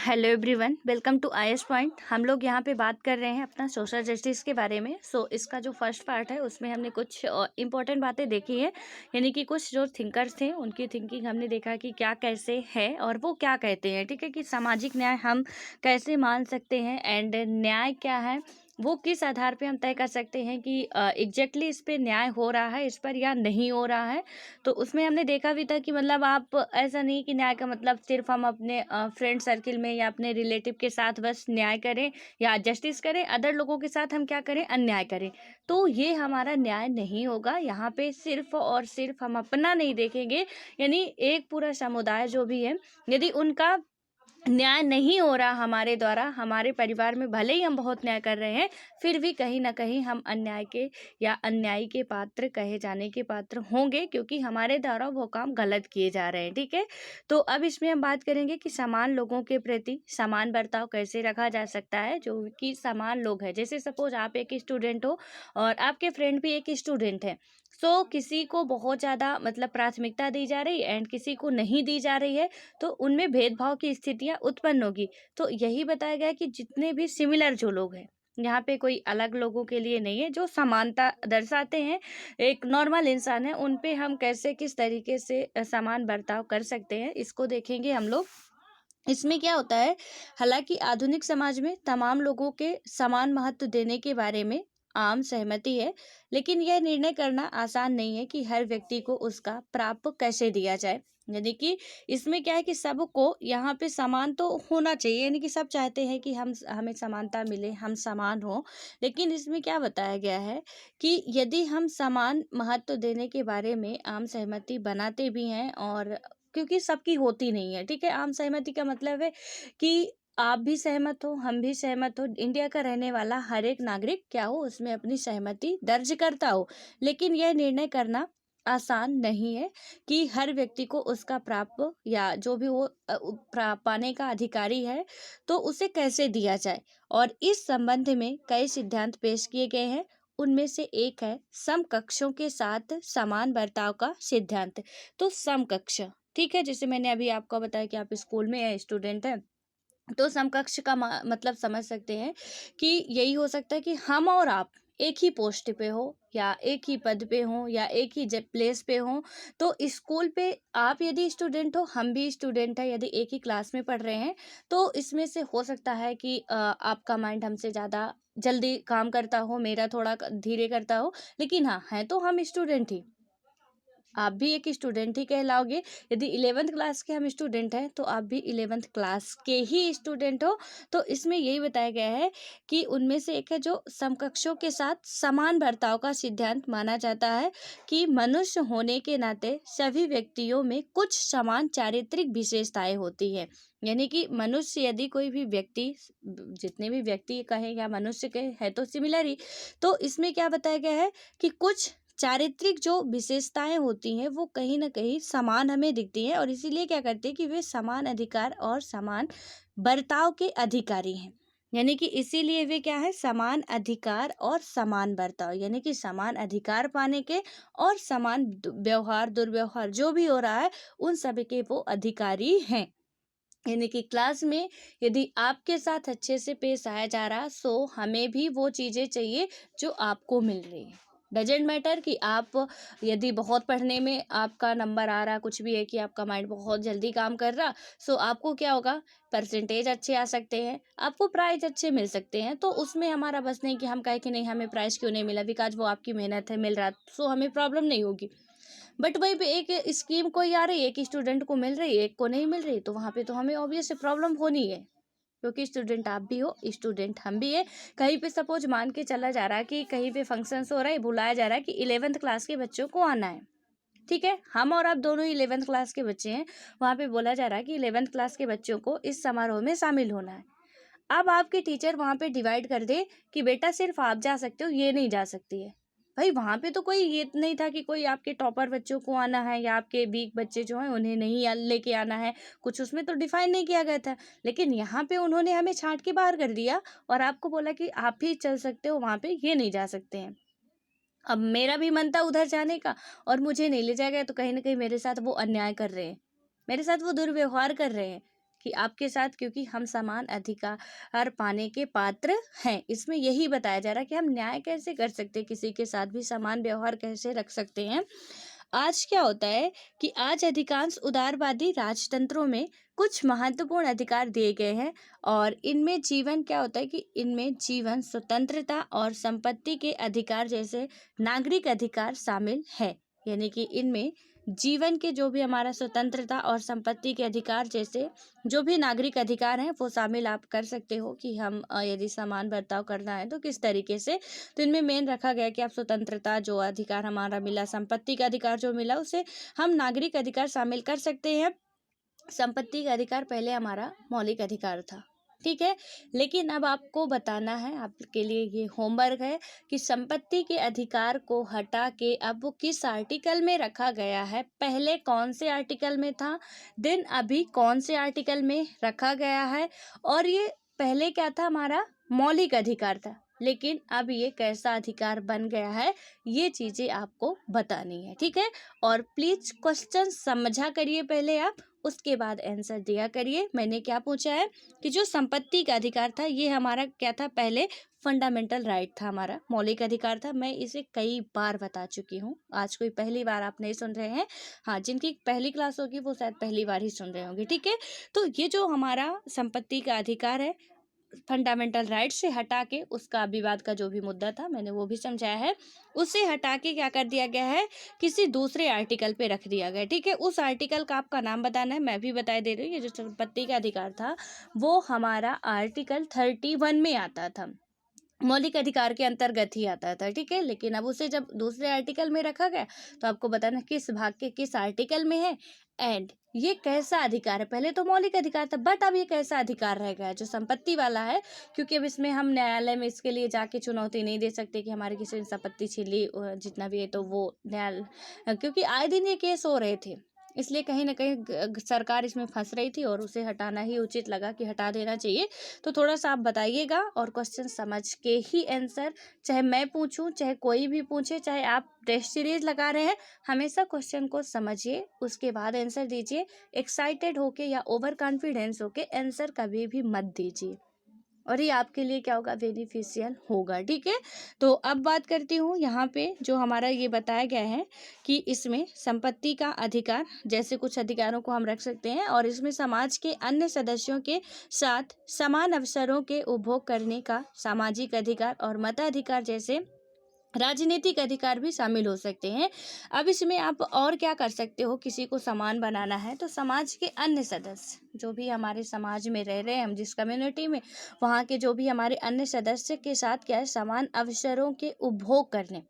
Hello everyone, welcome to IS point. हम लोग यहाँ पे बात कर रहे हैं अपना सोशल जस्टिस के बारे में। इसका जो फर्स्ट पार्ट है उसमें हमने कुछ इंपॉर्टेंट बातें देखी है, यानी कि कुछ जो थिंकर्स थे उनकी थिंकिंग हमने देखा कि क्या कैसे है और वो क्या कहते हैं। ठीक है, कि सामाजिक न्याय हम कैसे मान सकते हैं एंड न्याय क्या है, वो किस आधार पे हम तय कर सकते हैं कि एग्जैक्टली इस पे न्याय हो रहा है इस पर या नहीं हो रहा है। तो उसमें हमने देखा भी था कि मतलब आप ऐसा नहीं कि न्याय का मतलब सिर्फ हम अपने फ्रेंड सर्किल में या अपने रिलेटिव के साथ बस न्याय करें या जस्टिस करें, अदर लोगों के साथ हम क्या करें, अन्याय करें। तो ये हमारा न्याय नहीं होगा। यहाँ पे सिर्फ और सिर्फ हम अपना नहीं देखेंगे, यानी एक पूरा समुदाय जो भी है, यदि उनका न्याय नहीं हो रहा हमारे द्वारा, हमारे परिवार में भले ही हम बहुत न्याय कर रहे हैं, फिर भी कहीं ना कहीं हम अन्याय के या अन्यायी के पात्र कहे जाने के पात्र होंगे, क्योंकि हमारे द्वारा वो काम गलत किए जा रहे हैं। ठीक है, तो अब इसमें हम बात करेंगे कि समान लोगों के प्रति समान बर्ताव कैसे रखा जा सकता है। जो कि समान लोग हैं, जैसे सपोज आप एक स्टूडेंट हो और आपके फ्रेंड भी एक स्टूडेंट है। किसी को बहुत ज़्यादा मतलब प्राथमिकता दी जा रही है एंड किसी को नहीं दी जा रही है, तो उनमें भेदभाव की स्थितियां उत्पन्न होगी। तो यही बताया गया कि जितने भी सिमिलर जो लोग हैं, यहाँ पे कोई अलग लोगों के लिए नहीं है, जो समानता दर्शाते हैं, एक नॉर्मल इंसान है, उन पे हम कैसे किस तरीके से समान बर्ताव कर सकते हैं, इसको देखेंगे हम लोग। इसमें क्या होता है, हालांकि आधुनिक समाज में तमाम लोगों के समान महत्व देने के बारे में आम सहमति है, लेकिन यह निर्णय करना आसान नहीं है कि हर व्यक्ति को उसका प्राप्य कैसे दिया जाए। यानी कि इसमें क्या है कि सबको यहाँ पे समान तो होना चाहिए, यानी कि सब चाहते हैं कि हमें समानता मिले, हम समान हो। लेकिन इसमें क्या बताया गया है कि यदि हम समान महत्व देने के बारे में आम सहमति बनाते भी हैं, और क्योंकि सबकी होती नहीं है, ठीक है, आम सहमति का मतलब है कि आप भी सहमत हो, हम भी सहमत हो, इंडिया का रहने वाला हर एक नागरिक क्या हो, उसमें अपनी सहमति दर्ज करता हो। लेकिन यह निर्णय करना आसान नहीं है कि हर व्यक्ति को उसका प्राप्य या जो भी वो पाने का अधिकारी है, तो उसे कैसे दिया जाए। और इस संबंध में कई सिद्धांत पेश किए गए हैं। उनमें से एक है समकक्षों के साथ समान बर्ताव का सिद्धांत। तो समकक्ष, ठीक है, जैसे मैंने अभी आपको बताया कि आप स्कूल में या स्टूडेंट हैं, तो समकक्ष का मतलब समझ सकते हैं कि यही हो सकता है कि हम और आप एक ही पोस्ट पे हो या एक ही पद पे हो या एक ही प्लेस पे हो। तो स्कूल पे आप यदि स्टूडेंट हो, हम भी स्टूडेंट है, यदि एक ही क्लास में पढ़ रहे हैं, तो इसमें से हो सकता है कि आपका माइंड हमसे ज़्यादा जल्दी काम करता हो, मेरा थोड़ा धीरे करता हो, लेकिन हाँ, है तो हम स्टूडेंट ही, आप भी एक स्टूडेंट ही कहलाओगे। यदि 11th क्लास के हम स्टूडेंट हैं, तो आप भी 11th क्लास के ही स्टूडेंट हो। तो इसमें यही बताया गया है कि उनमें से एक है जो समकक्षों के साथ समान बर्ताव का सिद्धांत माना जाता है, कि मनुष्य होने के नाते सभी व्यक्तियों में कुछ समान चारित्रिक विशेषताएं होती है। यानी कि मनुष्य, यदि कोई भी व्यक्ति, जितने भी व्यक्ति कहें या मनुष्य के है तो सिमिलर ही। तो इसमें क्या बताया गया है कि कुछ चारित्रिक जो विशेषताएं होती हैं वो कहीं ना कहीं समान हमें दिखती हैं, और इसीलिए क्या करते हैं कि वे समान अधिकार और समान बर्ताव के अधिकारी हैं। यानी कि इसीलिए वे क्या है, समान अधिकार और समान बर्ताव, यानी कि समान अधिकार पाने के और समान व्यवहार दुर्व्यवहार जो भी हो रहा है, उन सभी के वो अधिकारी हैं। यानी कि क्लास में यदि आपके साथ अच्छे से पेश आया जा रहा, सो हमें भी वो चीज़ें चाहिए जो आपको मिल रही है। डजेंट मैटर कि आप यदि बहुत पढ़ने में आपका नंबर आ रहा, कुछ भी है कि आपका माइंड बहुत जल्दी काम कर रहा, सो आपको क्या होगा, परसेंटेज अच्छे आ सकते हैं, आपको प्राइज अच्छे मिल सकते हैं। तो उसमें हमारा बस नहीं कि हम कहें कि नहीं हमें प्राइज क्यों नहीं मिला, बिकॉज वो आपकी मेहनत है, मिल रहा, सो हमें प्रॉब्लम नहीं होगी। बट वहीं पे एक स्कीम कोई आ रही है, एक स्टूडेंट को मिल रही है, एक को नहीं मिल रही, तो वहाँ पे तो हमें ऑब्वियस प्रॉब्लम होनी है, क्योंकि स्टूडेंट आप भी हो, स्टूडेंट हम भी है। कहीं पे सपोज मान के चला जा रहा है कि कहीं पे फंक्शंस हो रहा है, बुलाया जा रहा है कि 11th क्लास के बच्चों को आना है, ठीक है, हम और आप दोनों ही 11th क्लास के बच्चे हैं। वहाँ पे बोला जा रहा है कि 11th क्लास के बच्चों को इस समारोह में शामिल होना है। अब आपके टीचर वहाँ पे डिवाइड कर दे कि बेटा सिर्फ आप जा सकते हो, ये नहीं जा सकती है। भाई वहाँ पे तो कोई ये नहीं था कि कोई आपके टॉपर बच्चों को आना है या आपके वीक बच्चे जो हैं उन्हें नहीं लेके आना है, कुछ उसमें तो डिफाइन नहीं किया गया था। लेकिन यहाँ पे उन्होंने हमें छांट के बाहर कर दिया और आपको बोला कि आप भी चल सकते हो वहाँ पे, ये नहीं जा सकते हैं। अब मेरा भी मन था उधर जाने का और मुझे नहीं ले जाया गया, तो कहीं ना कहीं मेरे साथ वो अन्याय कर रहे हैं, मेरे साथ वो दुर्व्यवहार कर रहे हैं। कि आपके साथ, क्योंकि हम समान अधिकार पाने के पात्र हैं। इसमें यही बताया जा रहा है कि हम न्याय कैसे कर सकते हैं, किसी के साथ भी समान व्यवहार कैसे रख सकते हैं। आज क्या होता है कि आज अधिकांश उदारवादी राजतंत्रों में कुछ महत्वपूर्ण अधिकार दिए गए हैं, और इनमें जीवन क्या होता है कि इनमें जीवन, स्वतंत्रता और संपत्ति के अधिकार जैसे नागरिक अधिकार शामिल है। यानी कि इनमें जीवन के जो भी हमारा स्वतंत्रता और संपत्ति के अधिकार जैसे जो भी नागरिक अधिकार हैं वो शामिल आप कर सकते हो कि हम यदि समान बर्ताव करना है तो किस तरीके से। तो इनमें मेन रखा गया कि आप स्वतंत्रता जो अधिकार हमारा मिला, संपत्ति का अधिकार जो मिला, उसे हम नागरिक अधिकार शामिल कर सकते हैं। संपत्ति का अधिकार पहले हमारा मौलिक अधिकार था, ठीक है। लेकिन अब आपको बताना है, आपके लिए ये होमवर्क है कि संपत्ति के अधिकार को हटा के अब वो किस आर्टिकल में रखा गया है। पहले कौन से आर्टिकल में था, देन अभी कौन से आर्टिकल में रखा गया है, और ये पहले क्या था, हमारा मौलिक अधिकार था, लेकिन अब ये कैसा अधिकार बन गया है, ये चीज़ें आपको बतानी है, ठीक है। और प्लीज़ क्वेश्चन समझा करिए पहले आप, उसके बाद आंसर दिया करिए। मैंने क्या पूछा है कि जो संपत्ति का अधिकार था ये हमारा क्या था, पहले फंडामेंटल राइट था, हमारा मौलिक अधिकार था। मैं इसे कई बार बता चुकी हूँ, आज कोई पहली बार आप नहीं सुन रहे हैं। हाँ, जिनकी पहली क्लास होगी वो शायद पहली बार ही सुन रहे होंगे, ठीक है। तो ये जो हमारा संपत्ति का अधिकार है, फंडामेंटल राइट से हटा के, उसका विवाद का जो भी मुद्दा था मैंने वो भी समझाया है, उसे हटा के क्या कर दिया गया है, किसी दूसरे आर्टिकल पे रख दिया गया, ठीक है। उस आर्टिकल का आपका नाम बताना है, मैं भी बता दे रही हूँ। ये जो संपत्ति का अधिकार था वो हमारा आर्टिकल 31 में आता था, मौलिक अधिकार के अंतर्गत ही आता था, ठीक है। लेकिन अब उसे जब दूसरे आर्टिकल में रखा गया तो आपको बताना किस भाग के किस आर्टिकल में है, एंड ये कैसा अधिकार है। पहले तो मौलिक अधिकार था, बट अब ये कैसा अधिकार रह गया है जो संपत्ति वाला है, क्योंकि अब इसमें हम न्यायालय में इसके लिए जाके चुनौती नहीं दे सकते कि हमारी किसी ने संपत्ति छीन ली, जितना भी है, तो वो न्यायालय, क्योंकि आए दिन ये केस हो रहे थे, इसलिए कहीं ना कहीं सरकार इसमें फंस रही थी और उसे हटाना ही उचित लगा कि हटा देना चाहिए। तो थोड़ा सा आप बताइएगा और क्वेश्चन समझ के ही आंसर, चाहे मैं पूछूं चाहे कोई भी पूछे, चाहे आप टेस्ट सीरीज लगा रहे हैं, हमेशा क्वेश्चन को समझिए, उसके बाद आंसर दीजिए। एक्साइटेड होके या ओवर कॉन्फिडेंस होके आंसर कभी भी मत दीजिए, और ये आपके लिए क्या होगा, बेनिफिशियल होगा, ठीक है। तो अब बात करती हूँ यहाँ पे जो हमारा ये बताया गया है कि इसमें संपत्ति का अधिकार जैसे कुछ अधिकारों को हम रख सकते हैं, और इसमें समाज के अन्य सदस्यों के साथ समान अवसरों के उपभोग करने का सामाजिक अधिकार और मताधिकार जैसे राजनीतिक अधिकार भी शामिल हो सकते हैं। अब इसमें आप और क्या कर सकते हो, किसी को समान बनाना है तो समाज के अन्य सदस्य जो भी हमारे समाज में रह रहे हैं, हम जिस कम्युनिटी में, वहाँ के जो भी हमारे अन्य सदस्य के साथ क्या है, समान अवसरों के उपभोग करने,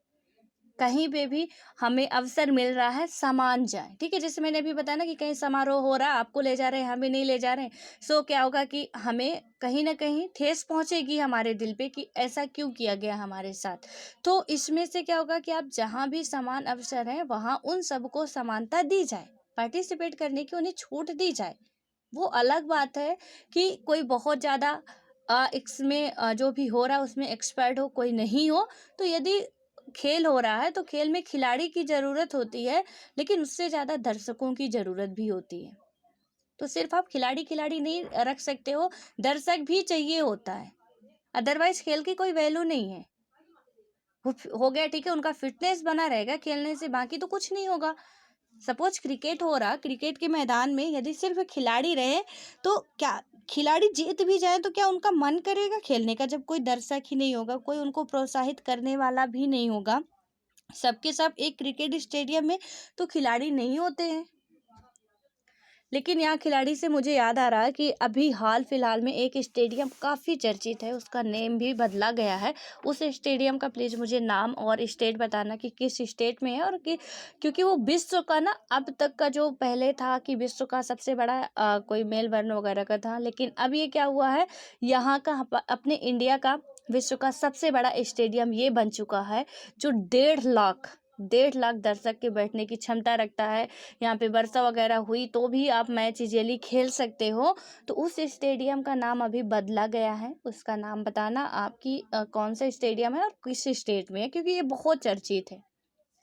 कहीं पे भी हमें अवसर मिल रहा है समान जाए, ठीक है। जैसे मैंने अभी बताया ना कि कहीं समारोह हो रहा है, आपको ले जा रहे हैं, हमें नहीं ले जा रहे हैं, सो क्या होगा कि हमें कहीं ना कहीं ठेस पहुंचेगी हमारे दिल पे कि ऐसा क्यों किया गया हमारे साथ। तो इसमें से क्या होगा कि आप जहाँ भी समान अवसर हैं वहाँ उन सबको समानता दी जाए, पार्टिसिपेट करने की उन्हें छूट दी जाए। वो अलग बात है कि कोई बहुत ज़्यादा इसमें जो भी हो रहा है उसमें एक्सपर्ट हो, कोई नहीं हो। तो यदि खेल हो रहा है तो खेल में खिलाड़ी की ज़रूरत होती है, लेकिन उससे ज़्यादा दर्शकों की ज़रूरत भी होती है। तो सिर्फ आप खिलाड़ी खिलाड़ी नहीं रख सकते हो, दर्शक भी चाहिए होता है, अदरवाइज खेल की कोई वैल्यू नहीं है। हो गया, ठीक है, उनका फिटनेस बना रहेगा खेलने से, बाकी तो कुछ नहीं होगा। सपोज क्रिकेट हो रहा, क्रिकेट के मैदान में यदि सिर्फ खिलाड़ी रहे तो क्या, खिलाड़ी जीत भी जाए तो क्या उनका मन करेगा खेलने का, जब कोई दर्शक ही नहीं होगा, कोई उनको प्रोत्साहित करने वाला भी नहीं होगा। सबके सब एक क्रिकेट स्टेडियम में तो खिलाड़ी नहीं होते हैं। लेकिन यहाँ खिलाड़ी से मुझे याद आ रहा है कि अभी हाल फिलहाल में एक स्टेडियम काफ़ी चर्चित है, उसका नेम भी बदला गया है। उस स्टेडियम का प्लीज़ मुझे नाम और स्टेट बताना कि किस स्टेट में है, और कि क्योंकि वो विश्व का ना, अब तक का जो पहले था कि विश्व का सबसे बड़ा कोई मेलबर्न वगैरह का था, लेकिन अब ये क्या हुआ है, यहाँ का अपने इंडिया का विश्व का सबसे बड़ा स्टेडियम ये बन चुका है, जो 1.5 लाख दर्शक के बैठने की क्षमता रखता है। यहाँ पे वर्षा वगैरह हुई तो भी आप मैच इजीली खेल सकते हो। तो उस स्टेडियम का नाम अभी बदला गया है, उसका नाम बताना आपकी कौन सा स्टेडियम है और किस स्टेट में है, क्योंकि ये बहुत चर्चित है।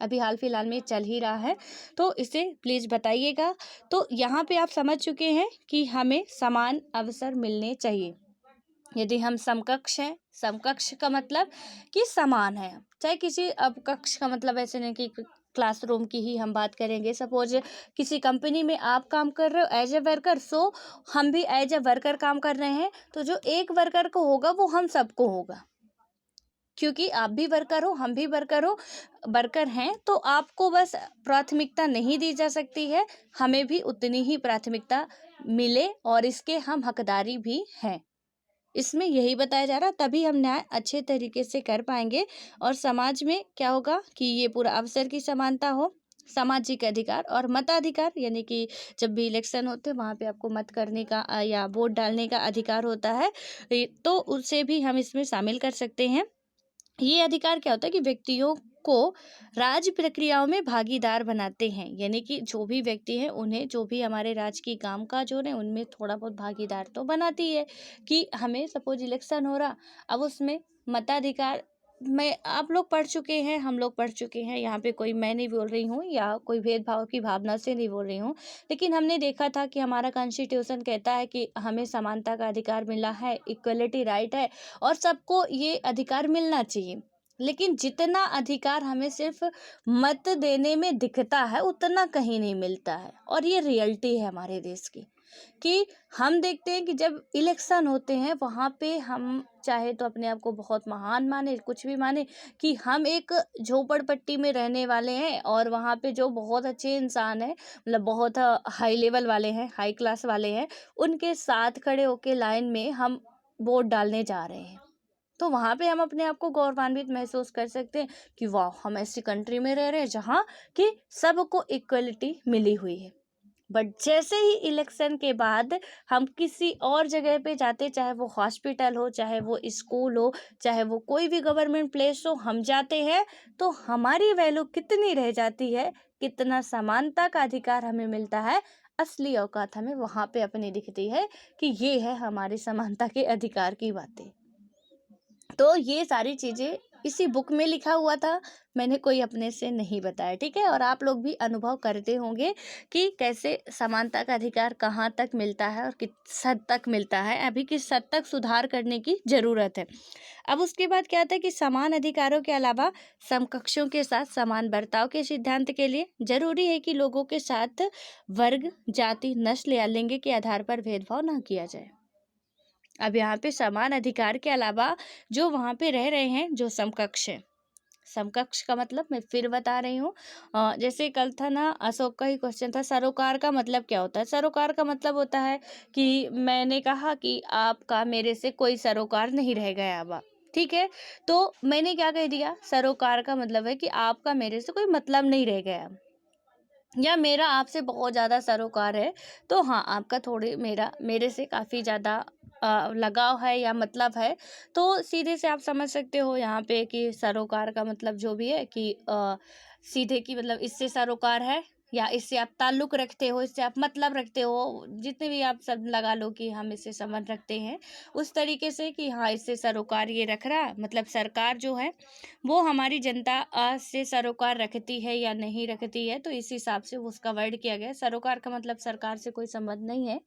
अभी हाल फिलहाल में चल ही रहा है, तो इसे प्लीज़ बताइएगा। तो यहाँ पे आप समझ चुके हैं कि हमें समान अवसर मिलने चाहिए। यदि हम समकक्ष हैं, समकक्ष का मतलब कि समान है, चाहे किसी अपकक्ष का मतलब ऐसे नहीं कि क्लासरूम की ही हम बात करेंगे। सपोज किसी कंपनी में आप काम कर रहे हो एज ए वर्कर, सो हम भी एज ए वर्कर काम कर रहे हैं, तो जो एक वर्कर को होगा वो हम सबको होगा, क्योंकि आप भी वर्कर हो, हम भी वर्कर हैं, तो आपको बस प्राथमिकता नहीं दी जा सकती है, हमें भी उतनी ही प्राथमिकता मिले और इसके हम हकदारी भी हैं। इसमें यही बताया जा रहा, तभी हम न्याय अच्छे तरीके से कर पाएंगे और समाज में क्या होगा कि ये पूरा अवसर की समानता हो, सामाजिक अधिकार और मताधिकार, यानी कि जब भी इलेक्शन होते हैं वहाँ पे आपको मत करने का या वोट डालने का अधिकार होता है, तो उसे भी हम इसमें शामिल कर सकते हैं। ये अधिकार क्या होता है कि व्यक्तियों को राज्य प्रक्रियाओं में भागीदार बनाते हैं, यानी कि जो भी व्यक्ति हैं उन्हें जो भी हमारे राज्य की कामकाज हो रहे हैं उनमें थोड़ा बहुत भागीदार तो बनाती है। कि हमें सपोज इलेक्शन हो रहा, अब उसमें मताधिकार में आप लोग पढ़ चुके हैं, हम लोग पढ़ चुके हैं, यहाँ पे कोई मैं नहीं बोल रही हूँ या कोई भेदभाव की भावना से नहीं बोल रही हूँ, लेकिन हमने देखा था कि हमारा कॉन्स्टिट्यूशन कहता है कि हमें समानता का अधिकार मिला है, इक्वलिटी राइट है और सबको ये अधिकार मिलना चाहिए। लेकिन जितना अधिकार हमें सिर्फ मत देने में दिखता है उतना कहीं नहीं मिलता है, और ये रियलिटी है हमारे देश की। कि हम देखते हैं कि जब इलेक्शन होते हैं वहाँ पे हम चाहे तो अपने आप को बहुत महान माने, कुछ भी माने, कि हम एक झोपड़पट्टी में रहने वाले हैं और वहाँ पे जो बहुत अच्छे इंसान हैं, मतलब बहुत हाई लेवल वाले हैं, हाई क्लास वाले हैं, उनके साथ खड़े होके लाइन में हम वोट डालने जा रहे हैं, तो वहाँ पे हम अपने आप को गौरवान्वित महसूस कर सकते हैं कि वाह, हम ऐसी कंट्री में रह रहे हैं जहाँ कि सबको इक्वलिटी मिली हुई है। बट जैसे ही इलेक्शन के बाद हम किसी और जगह पे जाते, चाहे वो हॉस्पिटल हो, चाहे वो स्कूल हो, चाहे वो कोई भी गवर्नमेंट प्लेस हो, हम जाते हैं तो हमारी वैल्यू कितनी रह जाती है, कितना समानता का अधिकार हमें मिलता है, असली औकात हमें वहाँ पे अपनी दिखती है कि ये है हमारी समानता के अधिकार की बातें। तो ये सारी चीज़ें इसी बुक में लिखा हुआ था, मैंने कोई अपने से नहीं बताया, ठीक है। और आप लोग भी अनुभव करते होंगे कि कैसे समानता का अधिकार कहाँ तक मिलता है और किस हद तक मिलता है, अभी किस हद तक सुधार करने की ज़रूरत है। अब उसके बाद क्या आता है कि समान अधिकारों के अलावा समकक्षों के साथ समान बर्ताव के सिद्धांत के लिए जरूरी है कि लोगों के साथ वर्ग, जाति, नस्ल या लिंग के आधार पर भेदभाव न किया जाए। अब यहाँ पे समान अधिकार के अलावा जो वहाँ पे रह रहे हैं, जो समकक्ष है, समकक्ष का मतलब मैं फिर बता रही हूँ, जैसे कल था ना, अशोक का ही क्वेश्चन था, सरोकार का मतलब क्या होता है। सरोकार का मतलब होता है कि मैंने कहा कि आपका मेरे से कोई सरोकार नहीं रह गया अब, ठीक है। तो मैंने क्या कह दिया, सरोकार का मतलब है कि आपका मेरे से कोई मतलब नहीं रह गया, या मेरा आपसे बहुत ज़्यादा सरोकार है, तो हाँ, आपका थोड़े मेरे से काफ़ी ज़्यादा लगाव है या मतलब है। तो सीधे से आप समझ सकते हो यहाँ पे कि सरोकार का मतलब जो भी है कि सीधे की मतलब इससे सरोकार है या इससे आप ताल्लुक़ रखते हो, इससे आप मतलब रखते हो, जितने भी आप सब लगा लो कि हम इससे संबंध रखते हैं, उस तरीके से कि हाँ, इससे सरोकार ये रख रहा, मतलब सरकार जो है वो हमारी जनता से सरोकार रखती है या नहीं रखती है, तो इस हिसाब से वो उसका वर्ड किया गया है। सरोकार का मतलब सरकार से कोई संबंध नहीं है।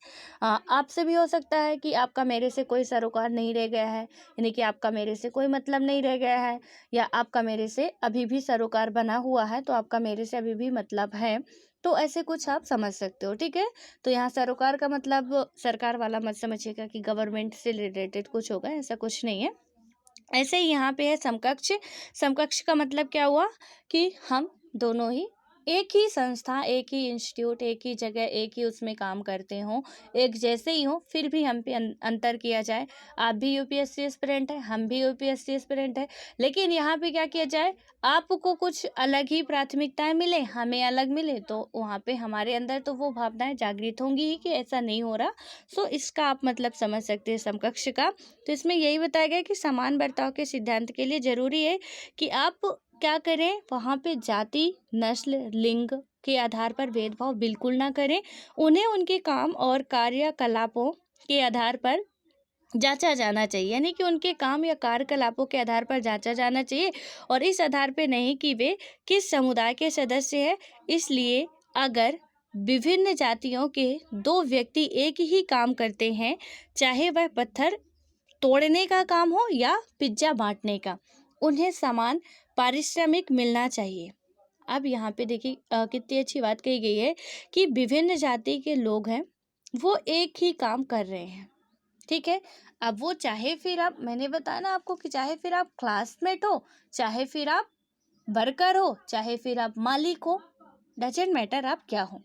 आपसे भी हो सकता है कि आपका मेरे से कोई सरोकार नहीं रह गया है, यानी कि आपका मेरे से कोई मतलब नहीं रह गया है, या आपका मेरे से अभी भी सरोकार बना हुआ है, तो आपका मेरे से अभी भी मतलब है। तो ऐसे कुछ आप समझ सकते हो, ठीक है। तो यहाँ सरोकार का मतलब सरकार वाला मत समझिएगा कि गवर्नमेंट से रिलेटेड कुछ होगा, ऐसा कुछ नहीं है। ऐसे ही यहाँ पे है समकक्ष। समकक्ष का मतलब क्या हुआ कि हम दोनों ही एक ही संस्था, एक ही इंस्टीट्यूट, एक ही जगह, एक ही उसमें काम करते हों, एक जैसे ही हों, फिर भी हम पे अंतर किया जाए। आप भी यूपीएससी एस्पिरेंट है, हम भी यूपीएससी एस्पिरेंट है, लेकिन यहाँ पे क्या किया जाए, आपको कुछ अलग ही प्राथमिकताएं मिले, हमें अलग मिले, तो वहाँ पे हमारे अंदर तो वो भावनाएं जागृत होंगी ही कि ऐसा नहीं हो रहा। सो इसका आप मतलब समझ सकते हैं समकक्ष का। तो इसमें यही बताया गया कि समान बर्ताव के सिद्धांत के लिए जरूरी है कि आप क्या करें, वहाँ पे जाति, नस्ल, लिंग के आधार पर भेदभाव बिल्कुल ना करें, उन्हें उनके काम और कार्यकलापों के आधार पर जांचा जाना चाहिए, यानी कि उनके काम या कार्यकलापों के आधार पर जांचा जाना चाहिए, और इस आधार पे नहीं कि वे किस समुदाय के सदस्य हैं। इसलिए अगर विभिन्न जातियों के दो व्यक्ति एक ही काम करते हैं, चाहे वह पत्थर तोड़ने का काम हो या पिज्जा बांटने का, उन्हें समान पारिश्रमिक मिलना चाहिए। अब यहाँ पे देखिए कितनी अच्छी बात कही गई है कि विभिन्न जाति के लोग हैं, वो एक ही काम कर रहे हैं, ठीक है। अब वो चाहे फिर आप, मैंने बताया ना आपको कि चाहे फिर आप क्लासमेट हो, चाहे फिर आप वर्कर हो, चाहे फिर आप मालिक हो, डजेंट मैटर आप क्या हो,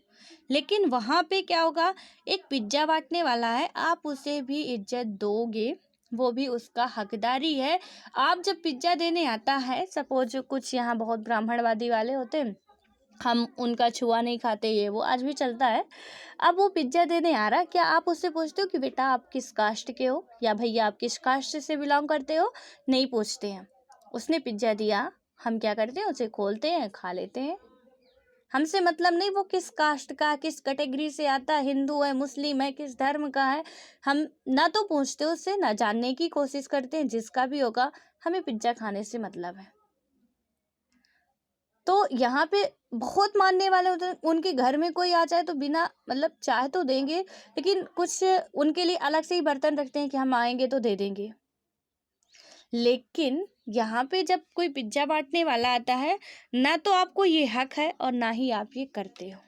लेकिन वहाँ पे क्या होगा, एक पिज्जा बांटने वाला है, आप उसे भी इज्जत दोगे, वो भी उसका हकदारी है। आप जब पिज्जा देने आता है, सपोज कुछ यहाँ बहुत ब्राह्मणवादी वाले होते हैं, हम उनका छुआ नहीं खाते, ये वो आज भी चलता है। अब वो पिज्जा देने आ रहा, क्या आप उससे पूछते हो कि बेटा आप किस कास्ट के हो, या भैया आप किस कास्ट से बिलोंग करते हो? नहीं पूछते हैं। उसने पिज्जा दिया, हम क्या करते हैं, उसे खोलते हैं, खा लेते हैं। हमसे मतलब नहीं वो किस कास्ट का, किस कैटेगरी से आता है, हिंदू है, मुस्लिम है, किस धर्म का है, हम ना तो पूछते उससे, ना जानने की कोशिश करते हैं। जिसका भी होगा, हमें पिज्जा खाने से मतलब है। तो यहाँ पे बहुत मानने वाले होते हैं, उनके घर में कोई आ जाए तो बिना मतलब चाहे तो देंगे, लेकिन कुछ उनके लिए अलग से ही बर्तन रखते हैं कि हम आएंगे तो दे देंगे। लेकिन यहाँ पे जब कोई पिज्जा बांटने वाला आता है, ना तो आपको ये हक है और ना ही आप ये करते हो।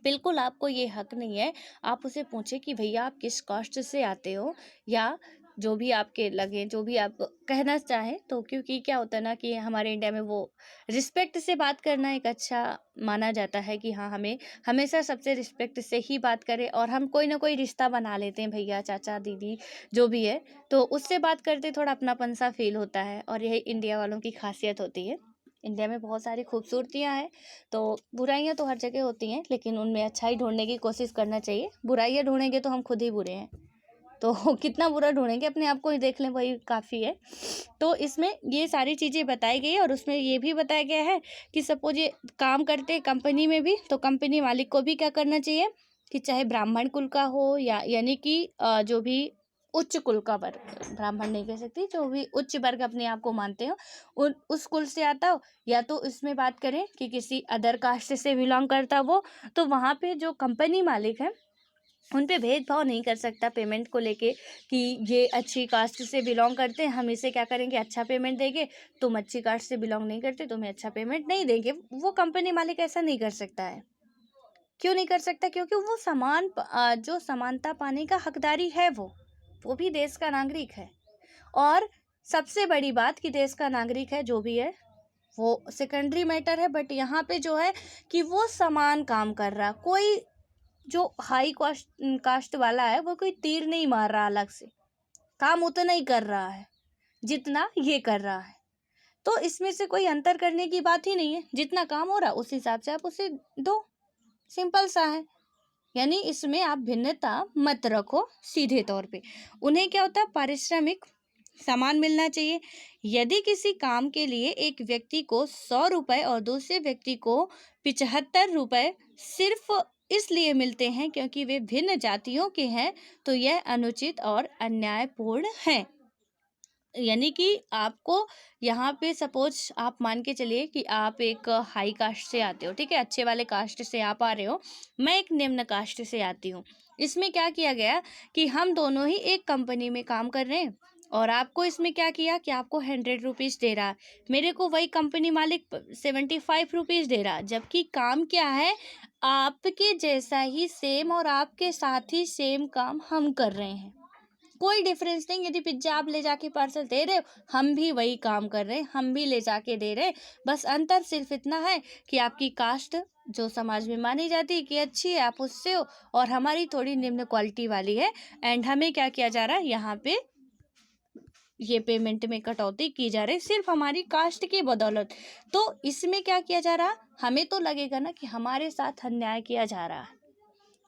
बिल्कुल आपको ये हक नहीं है। आप उसे पूछे कि भैया आप किस कास्ट से आते हो, या जो भी आपके लगे, जो भी आप कहना चाहें। तो क्योंकि क्या होता है ना कि हमारे इंडिया में वो रिस्पेक्ट से बात करना एक अच्छा माना जाता है कि हाँ, हमें हमेशा सबसे रिस्पेक्ट से ही बात करें, और हम कोई ना कोई रिश्ता बना लेते हैं, भैया चाचा दीदी जो भी है, तो उससे बात करते थोड़ा अपनापन सा फील होता है, और यही इंडिया वालों की खासियत होती है। इंडिया में बहुत सारी खूबसूरतियाँ हैं, तो बुराइयां तो हर जगह होती हैं, लेकिन उनमें अच्छाई ढूंढने की कोशिश करना चाहिए। बुराइयां ढूंढेंगे तो हम खुद ही बुरे हैं, तो कितना बुरा ढूंढेंगे, अपने आप को ही देख लें, वही काफ़ी है। तो इसमें ये सारी चीज़ें बताई गई है, और उसमें ये भी बताया गया है कि सपोज ये काम करते हैं कंपनी में भी, तो कंपनी मालिक को भी क्या करना चाहिए कि चाहे ब्राह्मण कुल का हो, या यानी कि जो भी उच्च कुल का वर्ग, ब्राह्मण नहीं कह सकती, जो भी उच्च वर्ग अपने आप को मानते हो, उस कुल से आता हो, या तो इसमें बात करें कि किसी अदर कास्ट से बिलोंग करता वो, तो वहाँ पे जो कंपनी मालिक है उन पे भेदभाव नहीं कर सकता पेमेंट को लेके कि ये अच्छी कास्ट से बिलोंग करते हैं, हम इसे क्या करेंगे, अच्छा पेमेंट देंगे, तुम अच्छी कास्ट से बिलोंग नहीं करते, तुम्हें अच्छा पेमेंट नहीं देंगे। वो कंपनी मालिक ऐसा नहीं कर सकता है। क्यों नहीं कर सकता? क्योंकि वो जो समानता पाने का हकदारी है, वो भी देश का नागरिक है। और सबसे बड़ी बात कि देश का नागरिक है, जो भी है वो सेकेंडरी मैटर है, बट यहाँ पे जो है कि वो समान काम कर रहा, कोई जो हाई कास्ट वाला है वो कोई तीर नहीं मार रहा, अलग से काम उतना ही कर रहा है जितना ये कर रहा है। तो इसमें से कोई अंतर करने की बात ही नहीं है, जितना काम हो रहा उस हिसाब से आप उसे दो, सिंपल सा है। यानी इसमें आप भिन्नता मत रखो, सीधे तौर पे उन्हें क्या होता है, पारिश्रमिक समान मिलना चाहिए। यदि किसी काम के लिए एक व्यक्ति को 100 रुपए और दूसरे व्यक्ति को 75 रुपए सिर्फ इसलिए मिलते हैं क्योंकि वे भिन्न जातियों के हैं, तो यह अनुचित और अन्यायपूर्ण है। यानी कि आपको यहाँ पे सपोज आप मान के चलिए कि आप एक हाई कास्ट से आते हो, ठीक है, अच्छे वाले कास्ट से आप आ रहे हो, मैं एक निम्न कास्ट से आती हूँ। इसमें क्या किया गया कि हम दोनों ही एक कंपनी में काम कर रहे हैं, और आपको इसमें क्या किया कि आपको 100 रुपीज़ दे रहा, मेरे को वही कंपनी मालिक 75 रुपीज़ दे रहा, जबकि काम क्या है, आपके जैसा ही सेम और आपके साथ ही सेम काम हम कर रहे हैं। कोई डिफरेंस नहीं। यदि पिज्जा आप ले जाके पार्सल दे रहे हो, हम भी वही काम कर रहे हैं, हम भी ले जाके दे रहे हैं। बस अंतर सिर्फ इतना है कि आपकी कास्ट जो समाज में मानी जाती है कि अच्छी है, आप उससे हो, और हमारी थोड़ी निम्न क्वालिटी वाली है। एंड हमें क्या किया जा रहा है, यहाँ पे ये पेमेंट में कटौती की जा रही है सिर्फ हमारी कास्ट की बदौलत। तो इसमें क्या किया जा रहा, हमें तो लगेगा ना कि हमारे साथ अन्याय किया जा रहा है,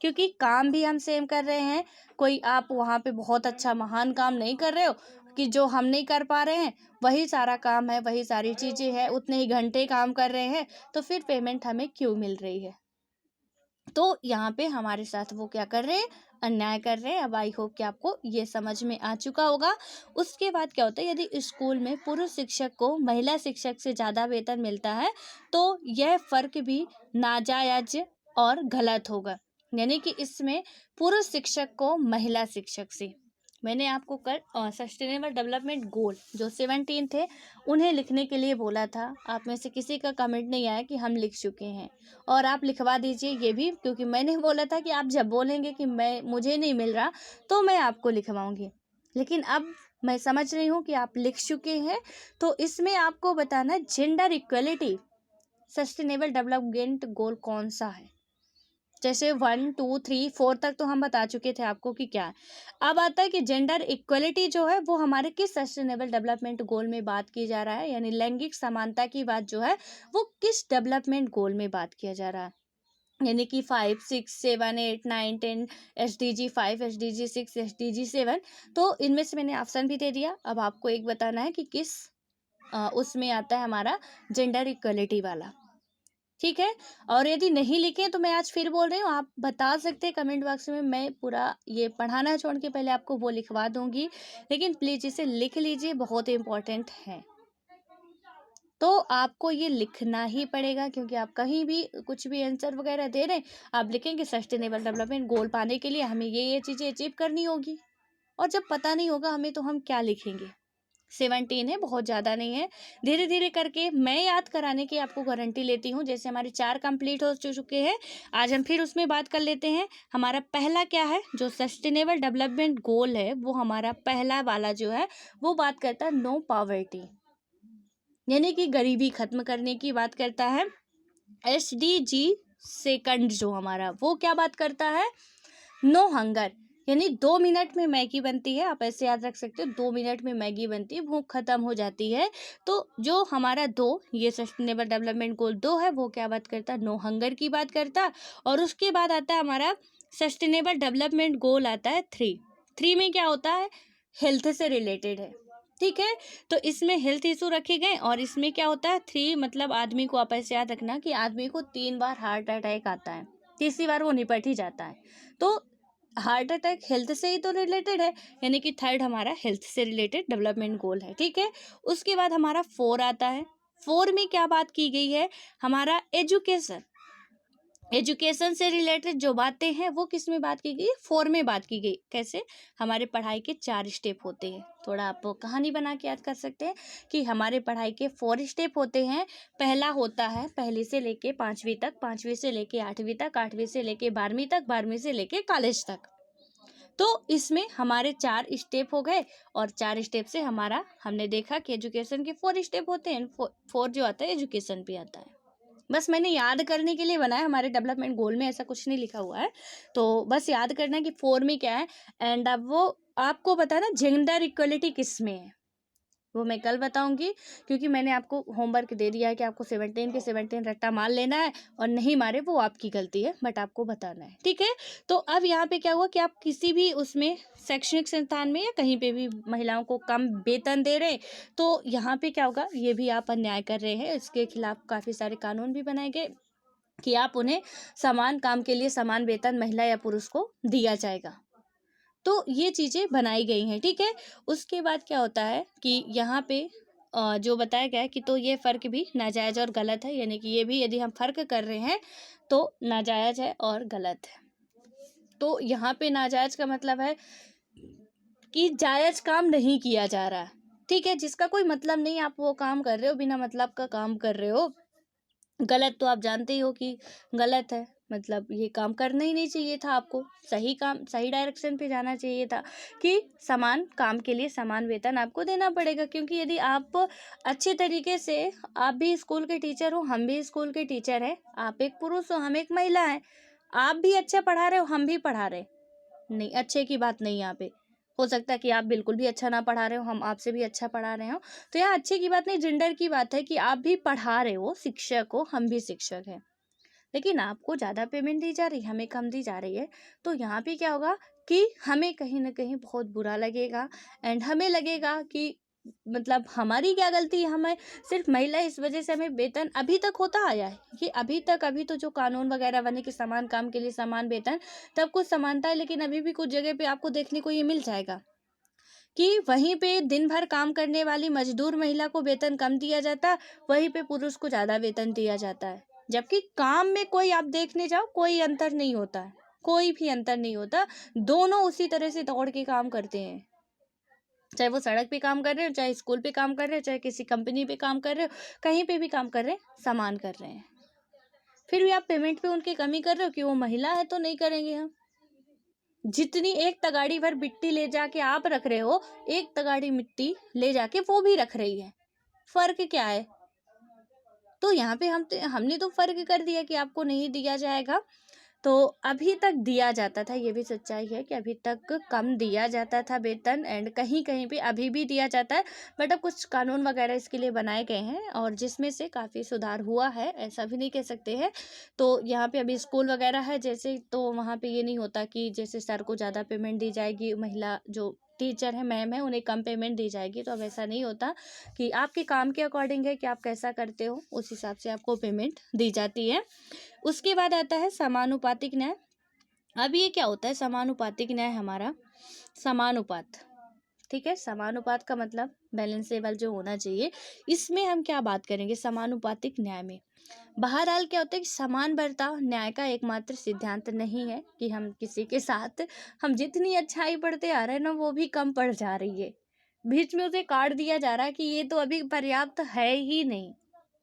क्योंकि काम भी हम सेम कर रहे हैं। कोई आप वहाँ पे बहुत अच्छा महान काम नहीं कर रहे हो कि जो हम नहीं कर पा रहे हैं, वही सारा काम है, वही सारी चीज़ें हैं, उतने ही घंटे काम कर रहे हैं, तो फिर पेमेंट हमें क्यों मिल रही है? तो यहाँ पे हमारे साथ वो क्या कर रहे हैं, अन्याय कर रहे हैं। अब आई होप कि आपको ये समझ में आ चुका होगा। उसके बाद क्या होता है, यदि स्कूल में पुरुष शिक्षक को महिला शिक्षक से ज़्यादा वेतन मिलता है तो यह फ़र्क भी नाजायज़ और गलत होगा। यानी कि इसमें पुरुष शिक्षक को महिला शिक्षक से, मैंने आपको कल सस्टेनेबल डेवलपमेंट गोल जो 17 थे उन्हें लिखने के लिए बोला था। आप में से किसी का कमेंट नहीं आया कि हम लिख चुके हैं, और आप लिखवा दीजिए ये भी, क्योंकि मैंने बोला था कि आप जब बोलेंगे कि मुझे नहीं मिल रहा तो मैं आपको लिखवाऊंगी। लेकिन अब मैं समझ रही हूँ कि आप लिख चुके हैं। तो इसमें आपको बताना gender equality sustainable development goal कौन सा है। जैसे 1 2 3 4 तक तो हम बता चुके थे आपको कि क्या है। अब आता है कि जेंडर इक्वलिटी जो है वो हमारे किस सस्टेनेबल डेवलपमेंट गोल में बात की जा रहा है, यानी लैंगिक समानता की बात जो है वो किस डेवलपमेंट गोल में बात किया जा रहा है। यानी कि 5 6 7 8 9 10 SDG 5 SDG 6 SDG 7। तो इनमें से मैंने ऑप्शन भी दे दिया। अब आपको एक बताना है कि किस उसमें आता है हमारा जेंडर इक्वलिटी वाला। ठीक है। और यदि नहीं लिखे तो मैं आज फिर बोल रही हूँ, आप बता सकते हैं कमेंट बॉक्स में, मैं पूरा ये पढ़ाना छोड़ के पहले आपको वो लिखवा दूंगी। लेकिन प्लीज इसे लिख लीजिए, बहुत इंपॉर्टेंट है। तो आपको ये लिखना ही पड़ेगा, क्योंकि आप कहीं भी कुछ भी आंसर वगैरह दे रहे हैं, आप लिखेंगे सस्टेनेबल डेवलपमेंट गोल पाने के लिए हमें ये चीज़ें अचीव करनी होगी। और जब पता नहीं होगा हमें तो हम क्या लिखेंगे। 17 है, बहुत ज़्यादा नहीं है। धीरे धीरे करके मैं याद कराने की आपको गारंटी लेती हूँ। जैसे हमारे 4 कंप्लीट हो चुके हैं, आज हम फिर उसमें बात कर लेते हैं। हमारा पहला क्या है, जो सस्टेनेबल डेवलपमेंट गोल है वो हमारा पहला वाला जो है वो बात करता है नो पॉवर्टी, यानी कि गरीबी खत्म करने की बात करता है। SDG सेकंड जो हमारा वो क्या बात करता है, नो हंगर, यानी 2 मिनट में मैगी बनती है। आप ऐसे याद रख सकते हो, 2 मिनट में मैगी बनती है, भूख खत्म हो जाती है। तो जो हमारा 2 ये सस्टेनेबल डेवलपमेंट गोल 2 है वो क्या बात करता है, नो हंगर की बात करता। और उसके बाद आता है हमारा सस्टेनेबल डेवलपमेंट गोल आता है 3 में क्या होता है, हेल्थ से रिलेटेड है। ठीक है। तो इसमें हेल्थ इशू रखे गए, और इसमें क्या होता है 3 मतलब आदमी को, आप ऐसे याद रखना कि आदमी को 3 बार हार्ट अटैक आता है, तीसरी बार वो निपट ही जाता है। तो हार्ट अटैक हेल्थ से ही तो रिलेटेड है, यानी कि 3 हमारा हेल्थ से रिलेटेड डेवलपमेंट गोल है। ठीक है। उसके बाद हमारा 4 आता है। 4 में क्या बात की गई है, हमारा एजुकेशन से रिलेटेड जो बातें हैं वो किस में बात की गई, 4 में बात की गई। कैसे, हमारे पढ़ाई के 4 स्टेप होते हैं। थोड़ा आप कहानी बना के याद कर सकते हैं कि हमारे पढ़ाई के 4 स्टेप होते हैं। पहला होता है पहली से लेके 5वीं तक, 5वीं से लेके 8वीं तक, 8वीं से लेके 12वीं तक, 12वीं से लेके कॉलेज तक। तो इसमें हमारे 4 स्टेप हो गए, और 4 स्टेप से हमारा हमने देखा कि एजुकेशन के 4 स्टेप होते हैं। 4 जो आता है एजुकेशन पे आता है। बस मैंने याद करने के लिए बनाया, हमारे डेवलपमेंट गोल में ऐसा कुछ नहीं लिखा हुआ है। तो बस याद करना कि 4 में क्या है। एंड अब वो आपको बताना जेंडर इक्वलिटी किस में है, वो मैं कल बताऊंगी, क्योंकि मैंने आपको होमवर्क दे दिया है कि आपको 17 के 17 रट्टा मार लेना है, और नहीं मारे वो आपकी गलती है, बट आपको बताना है। ठीक है। तो अब यहाँ पे क्या हुआ कि आप किसी भी उसमें शैक्षणिक संस्थान में या कहीं पे भी महिलाओं को कम वेतन दे रहे, तो यहाँ पे क्या होगा, ये भी आप अन्याय कर रहे हैं। इसके खिलाफ काफ़ी सारे कानून भी बनाए गए कि आप उन्हें समान काम के लिए समान वेतन महिला या पुरुष को दिया जाएगा। तो ये चीज़ें बनाई गई हैं। ठीक है। उसके बाद क्या होता है कि यहाँ पे जो बताया गया है कि तो ये फ़र्क भी नाजायज़ और गलत है, यानी कि ये भी यदि हम फ़र्क कर रहे हैं तो नाजायज़ है और गलत है। तो यहाँ पे नाजायज़ का मतलब है कि जायज़ काम नहीं किया जा रहा है। ठीक है। जिसका कोई मतलब नहीं आप वो काम कर रहे हो, बिना मतलब का काम कर रहे हो। गलत तो आप जानते ही हो कि गलत है, मतलब ये काम करना ही नहीं चाहिए था आपको। सही काम, सही डायरेक्शन पे जाना चाहिए था कि समान काम के लिए समान वेतन आपको देना पड़ेगा। क्योंकि यदि आप अच्छे तरीके से, आप भी स्कूल के टीचर हो, हम भी स्कूल के टीचर हैं, आप एक पुरुष हो, हम एक महिला हैं, आप भी अच्छा पढ़ा रहे हो, हम भी पढ़ा रहे, नहीं अच्छे की बात नहीं। यहाँ पे हो सकता है कि आप बिल्कुल भी अच्छा ना पढ़ा रहे हो, हम आपसे भी अच्छा पढ़ा रहे हो। तो यहाँ अच्छे की बात नहीं, जेंडर की बात है कि आप भी पढ़ा रहे हो, शिक्षक हो, हम भी शिक्षक हैं, लेकिन आपको ज़्यादा पेमेंट दी जा रही है, हमें कम दी जा रही है। तो यहाँ पे क्या होगा कि हमें कहीं ना कहीं बहुत बुरा लगेगा, एंड हमें लगेगा कि मतलब हमारी क्या गलती है? हमें सिर्फ महिला इस वजह से हमें वेतन अभी तक होता आया है कि अभी तो जो कानून वगैरह बने कि समान काम के लिए समान वेतन, तब कुछ समानता है, लेकिन अभी भी कुछ जगह पे आपको देखने को ये मिल जाएगा कि वहीं पे दिन भर काम करने वाली मजदूर महिला को वेतन कम दिया जाता है, वहीं पे पुरुष को ज़्यादा वेतन दिया जाता है। जबकि काम में कोई आप देखने जाओ कोई अंतर नहीं होता है, कोई भी अंतर नहीं होता। दोनों उसी तरह से दौड़ के काम करते हैं, चाहे वो सड़क पे काम कर रहे हो, चाहे स्कूल पे काम कर रहे हो, चाहे किसी कंपनी पे काम कर रहे हो, कहीं पे भी काम कर रहे हैं, समान कर रहे हैं। फिर भी आप पेमेंट पे उनकी कमी कर रहे हो कि वो महिला है तो नहीं करेंगे हम। जितनी एक तगाड़ी भर मिट्टी ले जाके आप रख रहे हो, एक तगाड़ी मिट्टी ले जाके वो भी रख रही है, फर्क क्या है? तो यहाँ पे हमने तो फर्क कर दिया कि आपको नहीं दिया जाएगा। तो अभी तक दिया जाता था, ये भी सच्चाई है कि अभी तक कम दिया जाता था वेतन, एंड कहीं कहीं पे अभी भी दिया जाता है, बट अब कुछ कानून वगैरह इसके लिए बनाए गए हैं और जिसमें से काफ़ी सुधार हुआ है, ऐसा भी नहीं कह सकते हैं। तो यहाँ पे अभी स्कूल वगैरह है जैसे, तो वहाँ पे ये नहीं होता कि जैसे सर को ज़्यादा पेमेंट दी जाएगी, महिला जो टीचर है मैम है उन्हें कम पेमेंट दी जाएगी, तो अब ऐसा नहीं होता कि आपके काम के अकॉर्डिंग है कि आप कैसा करते हो, उस हिसाब से आपको पेमेंट दी जाती है। उसके बाद आता है समानुपातिक न्याय। अब ये क्या होता है समानुपातिक न्याय? हमारा समानुपात, ठीक है, समानुपात का मतलब बैलेंसेबल जो होना चाहिए। इसमें हम क्या बात करेंगे समानुपातिक न्याय में? बहरहाल क्या होता है कि समान बर्ताव न्याय का एकमात्र सिद्धांत नहीं है कि हम किसी के साथ हम जितनी अच्छाई पढ़ते आ रहे हैं ना वो भी कम पड़ जा रही है, बीच में उसे काट दिया जा रहा है कि ये तो अभी पर्याप्त है ही नहीं।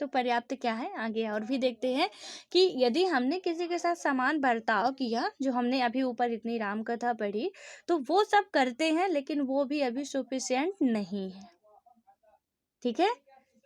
तो पर्याप्त क्या है आगे और भी देखते हैं कि यदि हमने किसी के साथ समान बर्ताव किया, जो हमने अभी ऊपर इतनी राम कथा पढ़ी, तो वो सब करते हैं लेकिन वो भी अभी सफिशिएंट नहीं है, ठीक है।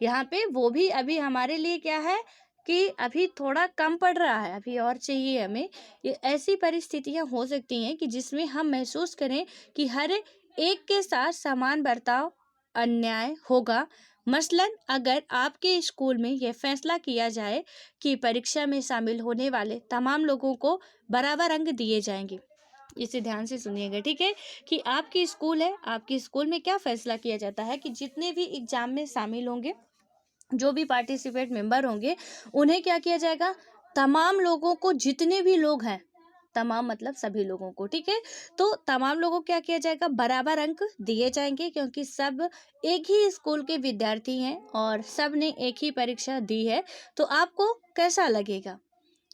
यहाँ पे वो भी अभी हमारे लिए क्या है कि अभी थोड़ा कम पड़ रहा है, अभी और चाहिए हमें। ये ऐसी परिस्थितियां हो सकती हैं कि जिसमें हम महसूस करें कि हर एक के साथ समान बर्ताव अन्याय होगा। मसलन अगर आपके स्कूल में यह फैसला किया जाए कि परीक्षा में शामिल होने वाले तमाम लोगों को बराबर अंक दिए जाएंगे, इसे ध्यान से सुनिएगा, ठीक है, कि आपकी स्कूल है, आपकी स्कूल में क्या फैसला किया जाता है कि जितने भी एग्जाम में शामिल होंगे, जो भी पार्टिसिपेट मेंबर होंगे, उन्हें क्या किया जाएगा, तमाम लोगों को, जितने भी लोग हैं, तमाम मतलब सभी लोगों को, ठीक है, तो तमाम लोगों को क्या किया जाएगा, बराबर अंक दिए जाएंगे, क्योंकि सब एक ही स्कूल के विद्यार्थी हैं और सब ने एक ही परीक्षा दी है। तो आपको कैसा लगेगा?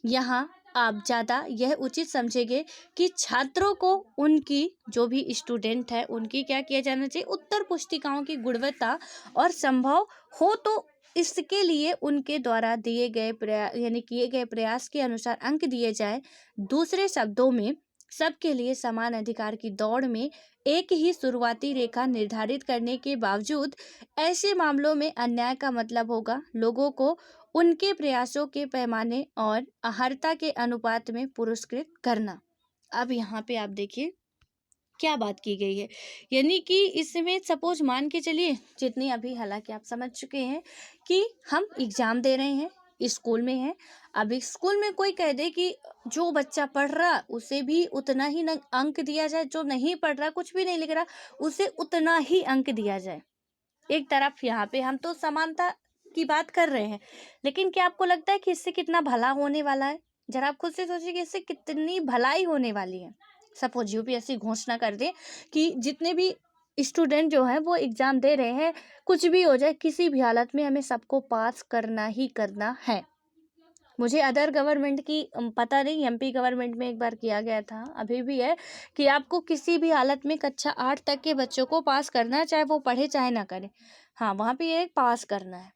यहाँ आप ज़्यादा यह उचित समझेंगे कि छात्रों को उनकी जो भी स्टूडेंट है उनकी क्या किया जाना चाहिए, उत्तर पुस्तिकाओं की गुणवत्ता और संभव हो तो इसके लिए उनके द्वारा दिए गए प्रयास यानी किए गए प्रयास के अनुसार अंक दिए जाए। दूसरे शब्दों में सबके लिए समान अधिकार की दौड़ में एक ही शुरुआती रेखा निर्धारित करने के बावजूद ऐसे मामलों में अन्याय का मतलब होगा लोगों को उनके प्रयासों के पैमाने और अर्हता के अनुपात में पुरस्कृत करना। अब यहाँ पे आप देखिए क्या बात की गई है, यानी कि इसमें सपोज मान के चलिए, जितनी अभी हालांकि आप समझ चुके हैं कि हम एग्जाम दे रहे हैं, स्कूल में है। अब स्कूल में कोई कह दे कि जो बच्चा पढ़ रहा उसे भी उतना ही अंक दिया जाए, जो नहीं पढ़ रहा कुछ भी नहीं लिख रहा उसे उतना ही अंक दिया जाए। एक तरफ यहाँ पे हम तो समानता की बात कर रहे हैं, लेकिन क्या आपको लगता है कि इससे कितना भला होने वाला है? जरा आप खुद से सोचिए कि इससे कितनी भलाई होने वाली है। सपोज यूपीएससी घोषणा कर दे कि जितने भी स्टूडेंट जो हैं वो एग्जाम दे रहे हैं, कुछ भी हो जाए किसी भी हालत में हमें सबको पास करना ही करना है। मुझे अदर गवर्नमेंट की पता नहीं, एमपी गवर्नमेंट में एक बार किया गया था, अभी भी है कि आपको किसी भी हालत में कक्षा 8 तक के बच्चों को पास करना है, चाहे वो पढ़े चाहे ना करे। हाँ, वहाँ पे ये पास करना है,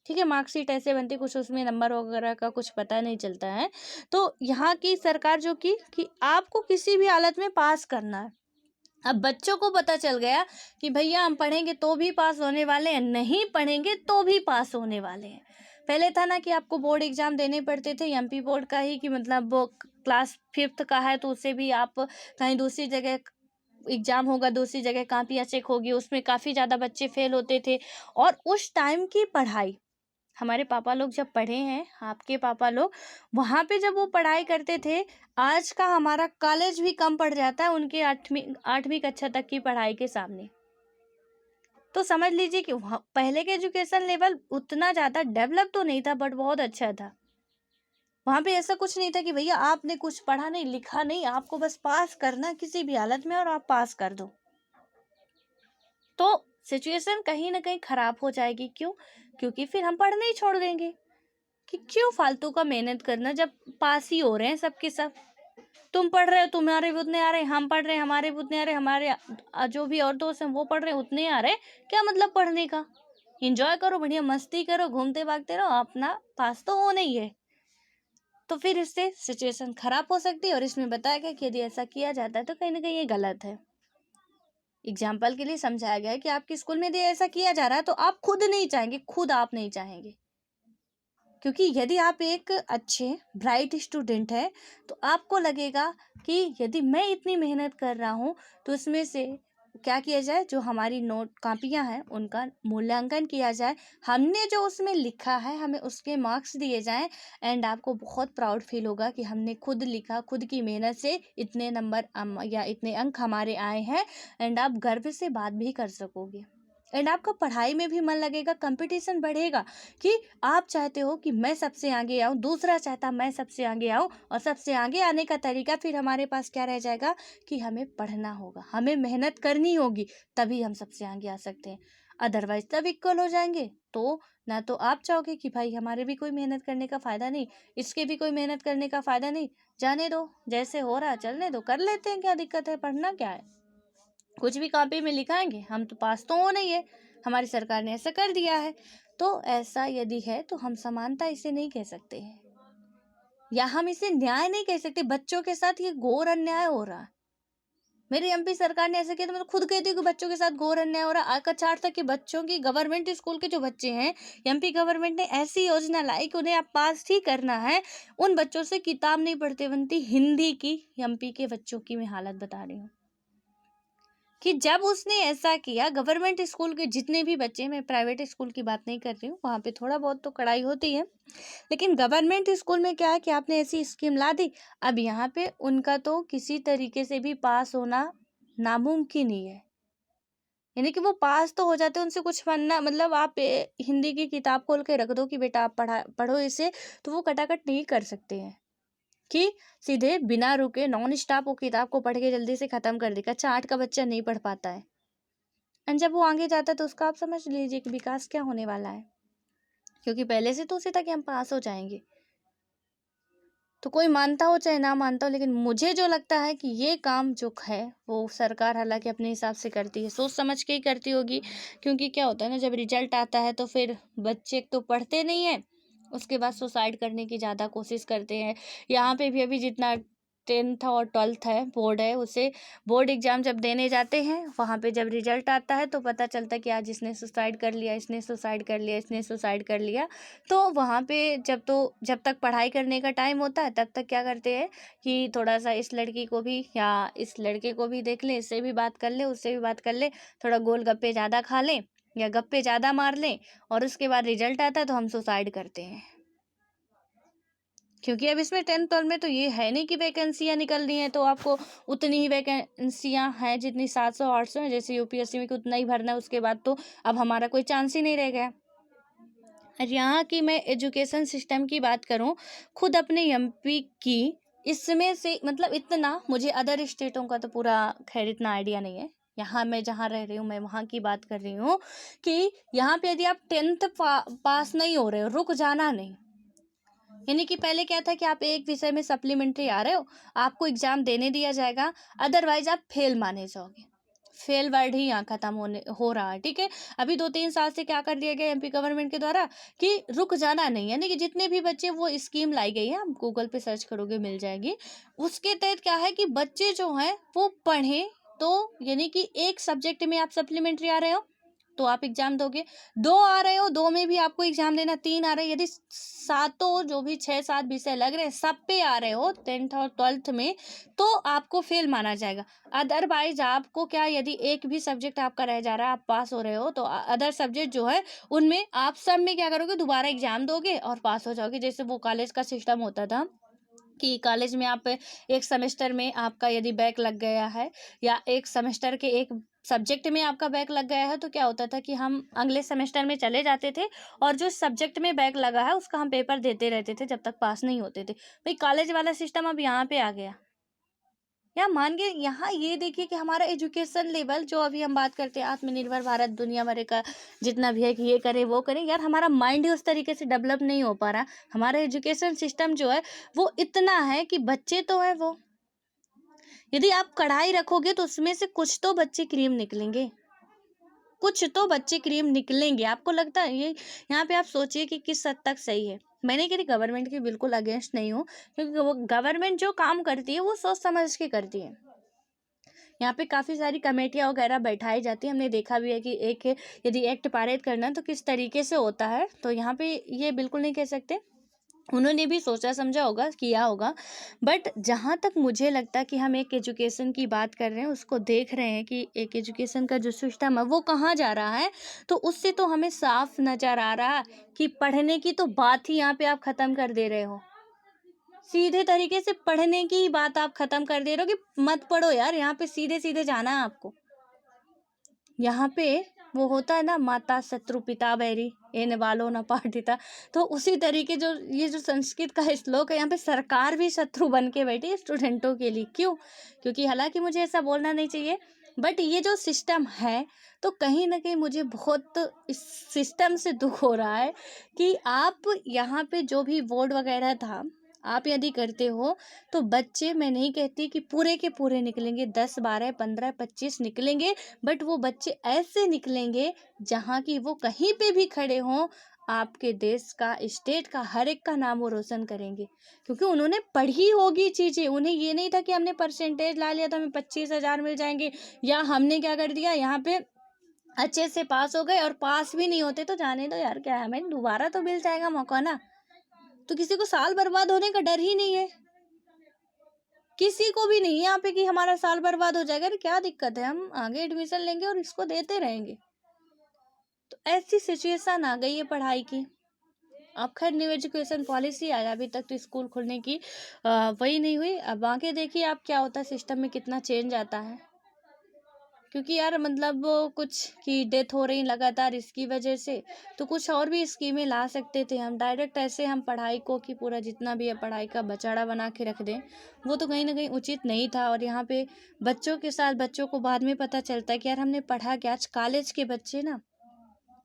ठीक है। मार्कशीट ऐसे बनती, कुछ उसमें नंबर वगैरह का कुछ पता नहीं चलता है। तो यहाँ की सरकार जो की कि आपको किसी भी हालत में पास करना है। अब बच्चों को पता चल गया कि भैया हम पढ़ेंगे तो भी पास होने वाले हैं, नहीं पढ़ेंगे तो भी पास होने वाले हैं। पहले था ना कि आपको बोर्ड एग्जाम देने पड़ते थे, एमपी बोर्ड का ही, कि मतलब वो क्लास 5th का है तो उससे भी आप कहीं दूसरी जगह एग्जाम होगा, दूसरी जगह कॉपियाँ चेक होगी, उसमें काफ़ी ज़्यादा बच्चे फेल होते थे। और उस टाइम की पढ़ाई, हमारे पापा लोग जब पढ़े हैं, आपके पापा लोग वहाँ पे जब वो पढ़ाई करते थे, आज का हमारा कॉलेज भी कम पड़ जाता है उनके 8वीं कक्षा तक की पढ़ाई के सामने। तो समझ लीजिए कि वहाँ पहले के एजुकेशन लेवल उतना ज़्यादा डेवलप तो नहीं था, बट बहुत अच्छा था। वहाँ पे ऐसा कुछ नहीं था कि भैया आपने कुछ पढ़ा नहीं लिखा नहीं, आपको बस पास करना किसी भी हालत में और आप पास कर दो। तो सिचुएशन कहीं ना कहीं खराब हो जाएगी। क्यों? क्योंकि फिर हम पढ़ना ही छोड़ देंगे कि क्यों फालतू का मेहनत करना जब पास ही हो रहे हैं सबके सब। तुम पढ़ रहे हो, तुम्हारे भी उतने आ रहे हैं, हम पढ़ रहे हैं, हमारे भी उतने आ रहे हैं, हमारे जो भी और दोस्त हैं वो पढ़ रहे हैं, उतने आ रहे हैं। क्या मतलब पढ़ने का? एंजॉय करो, बढ़िया मस्ती करो, घूमते भागते रहो, अपना पास तो होना ही है। तो फिर इससे सिचुएशन खराब हो सकती है। और इसमें बताया गया कि यदि ऐसा किया जाता है तो कहीं ना कहीं ये गलत है। एग्जाम्पल के लिए समझाया गया है कि आपके स्कूल में यदि ऐसा किया जा रहा है तो आप खुद नहीं चाहेंगे, खुद आप नहीं चाहेंगे। क्योंकि यदि आप एक अच्छे ब्राइट स्टूडेंट है तो आपको लगेगा कि यदि मैं इतनी मेहनत कर रहा हूँ तो इसमें से क्या किया जाए, जो हमारी नोट कापियाँ हैं उनका मूल्यांकन किया जाए, हमने जो उसमें लिखा है हमें उसके मार्क्स दिए जाएं। एंड आपको बहुत प्राउड फील होगा कि हमने खुद लिखा, खुद की मेहनत से इतने नंबर या इतने अंक हमारे आए हैं। एंड आप गर्व से बात भी कर सकोगे। एंड आपका पढ़ाई में भी मन लगेगा, कंपटीशन बढ़ेगा कि आप चाहते हो कि मैं सबसे आगे आऊँ, दूसरा चाहता मैं सबसे आगे आऊँ। और सबसे आगे आने का तरीका फिर हमारे पास क्या रह जाएगा कि हमें पढ़ना होगा, हमें मेहनत करनी होगी, तभी हम सबसे आगे आ सकते हैं। अदरवाइज तब इक्वल हो जाएंगे। तो ना तो आप चाहोगे कि भाई हमारे भी कोई मेहनत करने का फायदा नहीं, इसके भी कोई मेहनत करने का फायदा नहीं, जाने दो, जैसे हो रहा चलने दो, कर लेते हैं, क्या दिक्कत है, पढ़ना क्या है, कुछ भी कॉपी में लिखाएंगे, हम तो पास तो होना ही है, हमारी सरकार ने ऐसा कर दिया है। तो ऐसा यदि है तो हम समानता इसे नहीं कह सकते हैं, या हम इसे न्याय नहीं कह सकते। बच्चों के साथ ये घोर अन्याय हो रहा है। मेरी एमपी सरकार ने ऐसा किया तो मैं तो खुद कहती हूँ कि बच्चों के साथ घोर अन्याय हो रहा है। आकचार तक कि बच्चों की, गवर्नमेंट स्कूल के जो बच्चे हैं, एमपी गवर्नमेंट ने ऐसी योजना लाई कि उन्हें अब पास ही करना है। उन बच्चों से किताब नहीं पढ़ते बनती हिंदी की, एमपी के बच्चों की मैं हालत बता रही हूँ कि जब उसने ऐसा किया, गवर्नमेंट स्कूल के जितने भी बच्चे, मैं प्राइवेट स्कूल की बात नहीं कर रही हूँ, वहाँ पे थोड़ा बहुत तो कड़ाई होती है, लेकिन गवर्नमेंट स्कूल में क्या है कि आपने ऐसी स्कीम ला दी, अब यहाँ पे उनका तो किसी तरीके से भी पास होना नामुमकिन ही है। यानी कि वो पास तो हो जाते हैं, उनसे कुछ बनना मतलब आप हिंदी की किताब खोल के रख दो कि बेटा आप पढ़ो इसे, तो वो कटाकट नहीं कर सकते हैं कि सीधे बिना रुके नॉन स्टॉप वो किताब को पढ़ के जल्दी से खत्म कर देगा। 4 का बच्चा नहीं पढ़ पाता है। एंड जब वो आगे जाता है तो उसका आप समझ लीजिए कि विकास क्या होने वाला है, क्योंकि पहले से तो उसे था कि हम पास हो जाएंगे। तो कोई मानता हो चाहे ना मानता हो, लेकिन मुझे जो लगता है कि ये काम जो है वो सरकार हालांकि अपने हिसाब से करती है, सोच समझ के ही करती होगी। क्योंकि क्या होता है ना, जब रिजल्ट आता है तो फिर बच्चे तो पढ़ते नहीं है, उसके बाद सुसाइड करने की ज़्यादा कोशिश करते हैं। यहाँ पे भी अभी जितना 10th और 12th है, बोर्ड है, उसे बोर्ड एग्जाम जब देने जाते हैं, वहाँ पे जब रिजल्ट आता है तो पता चलता है कि आज इसने सुसाइड कर लिया, इसने सुसाइड कर लिया, इसने सुसाइड कर लिया। तो वहाँ पे जब तक पढ़ाई करने का टाइम होता है तब तक क्या करते हैं कि थोड़ा सा इस लड़की को भी या इस लड़के को भी देख ले, इससे भी बात कर ले, उससे भी बात कर ले, थोड़ा गोल गप्पे ज़्यादा खा लें या गप्पे ज़्यादा मार लें, और उसके बाद रिजल्ट आता है तो हम सुसाइड करते हैं। क्योंकि अब इसमें 10th 12th में तो ये है नहीं कि वैकेंसियाँ निकल रही हैं तो आपको उतनी ही वैकेंसियाँ हैं जितनी 700-800 हैं, जैसे यूपीएससी में कि उतना ही भरना है, उसके बाद तो अब हमारा कोई चांस ही नहीं रह गया। और यहाँ की मैं एजुकेशन सिस्टम की बात करूँ, खुद अपने एमपी की, इसमें से मतलब इतना मुझे अदर स्टेटों का तो पूरा खैर इतना आइडिया नहीं है। यहाँ मैं जहाँ रह रही हूँ मैं वहाँ की बात कर रही हूँ कि यहाँ पे यदि आप 10th पास नहीं हो रहे हो, रुक जाना नहीं। यानी कि पहले क्या था कि आप एक विषय में सप्लीमेंट्री आ रहे हो, आपको एग्जाम देने दिया जाएगा, अदरवाइज आप फेल माने जाओगे। फेल वर्ड ही यहाँ खत्म हो रहा है, ठीक है। अभी 2-3 साल से क्या कर दिया गया एमपी गवर्नमेंट के द्वारा कि रुक जाना नहीं, यानी कि जितने भी बच्चे, वो स्कीम लाई गई है, आप गूगल पे सर्च करोगे मिल जाएगी। उसके तहत क्या है कि बच्चे जो हैं वो पढ़ें। तो यानी कि एक सब्जेक्ट में आप सप्लीमेंट्री आ रहे हो तो आप एग्जाम दोगे, 2 आ रहे हो 2 में भी आपको एग्जाम देना, 3 आ रहे हैं, यदि सातों जो भी 6-7 विषय लग रहे हैं सब पे आ रहे हो 10th और 12th में, तो आपको फेल माना जाएगा। अदरवाइज आपको क्या, यदि एक भी सब्जेक्ट आपका रह जा रहा है, आप पास हो रहे हो, तो अदर सब्जेक्ट जो है उनमें आप सब में क्या करोगे, दोबारा एग्जाम दोगे और पास हो जाओगे। जैसे वो कॉलेज का सिस्टम होता था कि कॉलेज में आप एक सेमेस्टर में आपका यदि बैक लग गया है, या एक सेमेस्टर के एक सब्जेक्ट में आपका बैक लग गया है तो क्या होता था कि हम अगले सेमेस्टर में चले जाते थे और जो सब्जेक्ट में बैक लगा है उसका हम पेपर देते रहते थे जब तक पास नहीं होते थे। भाई कॉलेज वाला सिस्टम अब यहाँ पे आ गया। या मान के यहाँ ये देखिए कि हमारा एजुकेशन लेवल जो अभी हम बात करते हैं आत्मनिर्भर भारत दुनिया भर का जितना भी है कि ये करे वो करे, यार हमारा माइंड ही उस तरीके से डेवलप नहीं हो पा रहा। हमारा एजुकेशन सिस्टम जो है वो इतना है कि बच्चे तो है वो, यदि आप कढ़ाई रखोगे तो उसमें से कुछ तो बच्चे क्रीम निकलेंगे, कुछ तो बच्चे क्रीम निकलेंगे। आपको लगता है ये, यहाँ पे आप सोचिए कि किस हद तक सही है। मैंने कह रही गवर्नमेंट की बिल्कुल अगेंस्ट नहीं हूँ, क्योंकि वो गवर्नमेंट जो काम करती है वो सोच समझ के करती है। यहाँ पे काफ़ी सारी कमेटियाँ वगैरह बैठाई जाती है, हमने देखा भी है कि एक यदि एक्ट पारित करना है तो किस तरीके से होता है। तो यहाँ पे ये बिल्कुल नहीं कह सकते, उन्होंने भी सोचा समझा होगा, किया होगा। बट जहाँ तक मुझे लगता है कि हम एक एजुकेशन की बात कर रहे हैं, उसको देख रहे हैं कि एक एजुकेशन का जो सिस्टम है वो कहाँ जा रहा है, तो उससे तो हमें साफ नज़र आ रहा है कि पढ़ने की तो बात ही यहाँ पे आप ख़त्म कर दे रहे हो। सीधे तरीके से पढ़ने की ही बात आप ख़त्म कर दे रहे हो कि मत पढ़ो यार, यहाँ पे सीधे सीधे जाना है आपको। यहाँ पे वो होता है ना, माता शत्रु पिता बैरी एन वालो न पाठिता, तो उसी तरीके जो ये जो संस्कृत का श्लोक है, यहाँ पे सरकार भी शत्रु बन के बैठी है स्टूडेंटों के लिए। क्यों? क्योंकि हालांकि मुझे ऐसा बोलना नहीं चाहिए, बट ये जो सिस्टम है तो कहीं ना कहीं मुझे बहुत इस सिस्टम से दुख हो रहा है कि आप यहाँ पे जो भी बोर्ड वगैरह था आप यदि करते हो तो बच्चे, मैं नहीं कहती कि पूरे के पूरे निकलेंगे, 10 12 15 25 निकलेंगे, बट वो बच्चे ऐसे निकलेंगे जहाँ की वो कहीं पे भी खड़े हों आपके देश का, स्टेट का, हर एक का नाम वो रोशन करेंगे, क्योंकि उन्होंने पढ़ी होगी चीज़ें। उन्हें ये नहीं था कि हमने परसेंटेज ला लिया तो हमें 25,000 मिल जाएंगे, या हमने क्या कर दिया यहाँ पे अच्छे से पास हो गए और पास भी नहीं होते तो जाने दो यार, क्या है, हमें दोबारा तो मिल जाएगा मौका ना। तो किसी को साल बर्बाद होने का डर ही नहीं है, किसी को भी नहीं यहाँ पे कि हमारा साल बर्बाद हो जाएगा। अरे क्या दिक्कत है, हम आगे एडमिशन लेंगे और इसको देते रहेंगे। तो ऐसी सिचुएशन आ गई है पढ़ाई की। अब खैर न्यू एजुकेशन पॉलिसी आया, अभी तक तो स्कूल खुलने की वही नहीं हुई। अब आगे देखिए आप क्या होता है, सिस्टम में कितना चेंज आता है, क्योंकि यार मतलब वो कुछ की डेथ हो रही लगातार इसकी वजह से, तो कुछ और भी स्कीमें ला सकते थे हम। डायरेक्ट ऐसे हम पढ़ाई को कि पूरा जितना भी है पढ़ाई का बचाड़ा बना के रख दें, वो तो कहीं ना कहीं उचित नहीं था। और यहाँ पे बच्चों के साथ बच्चों को बाद में पता चलता है कि यार हमने पढ़ा क्या। आज कॉलेज के बच्चे ना,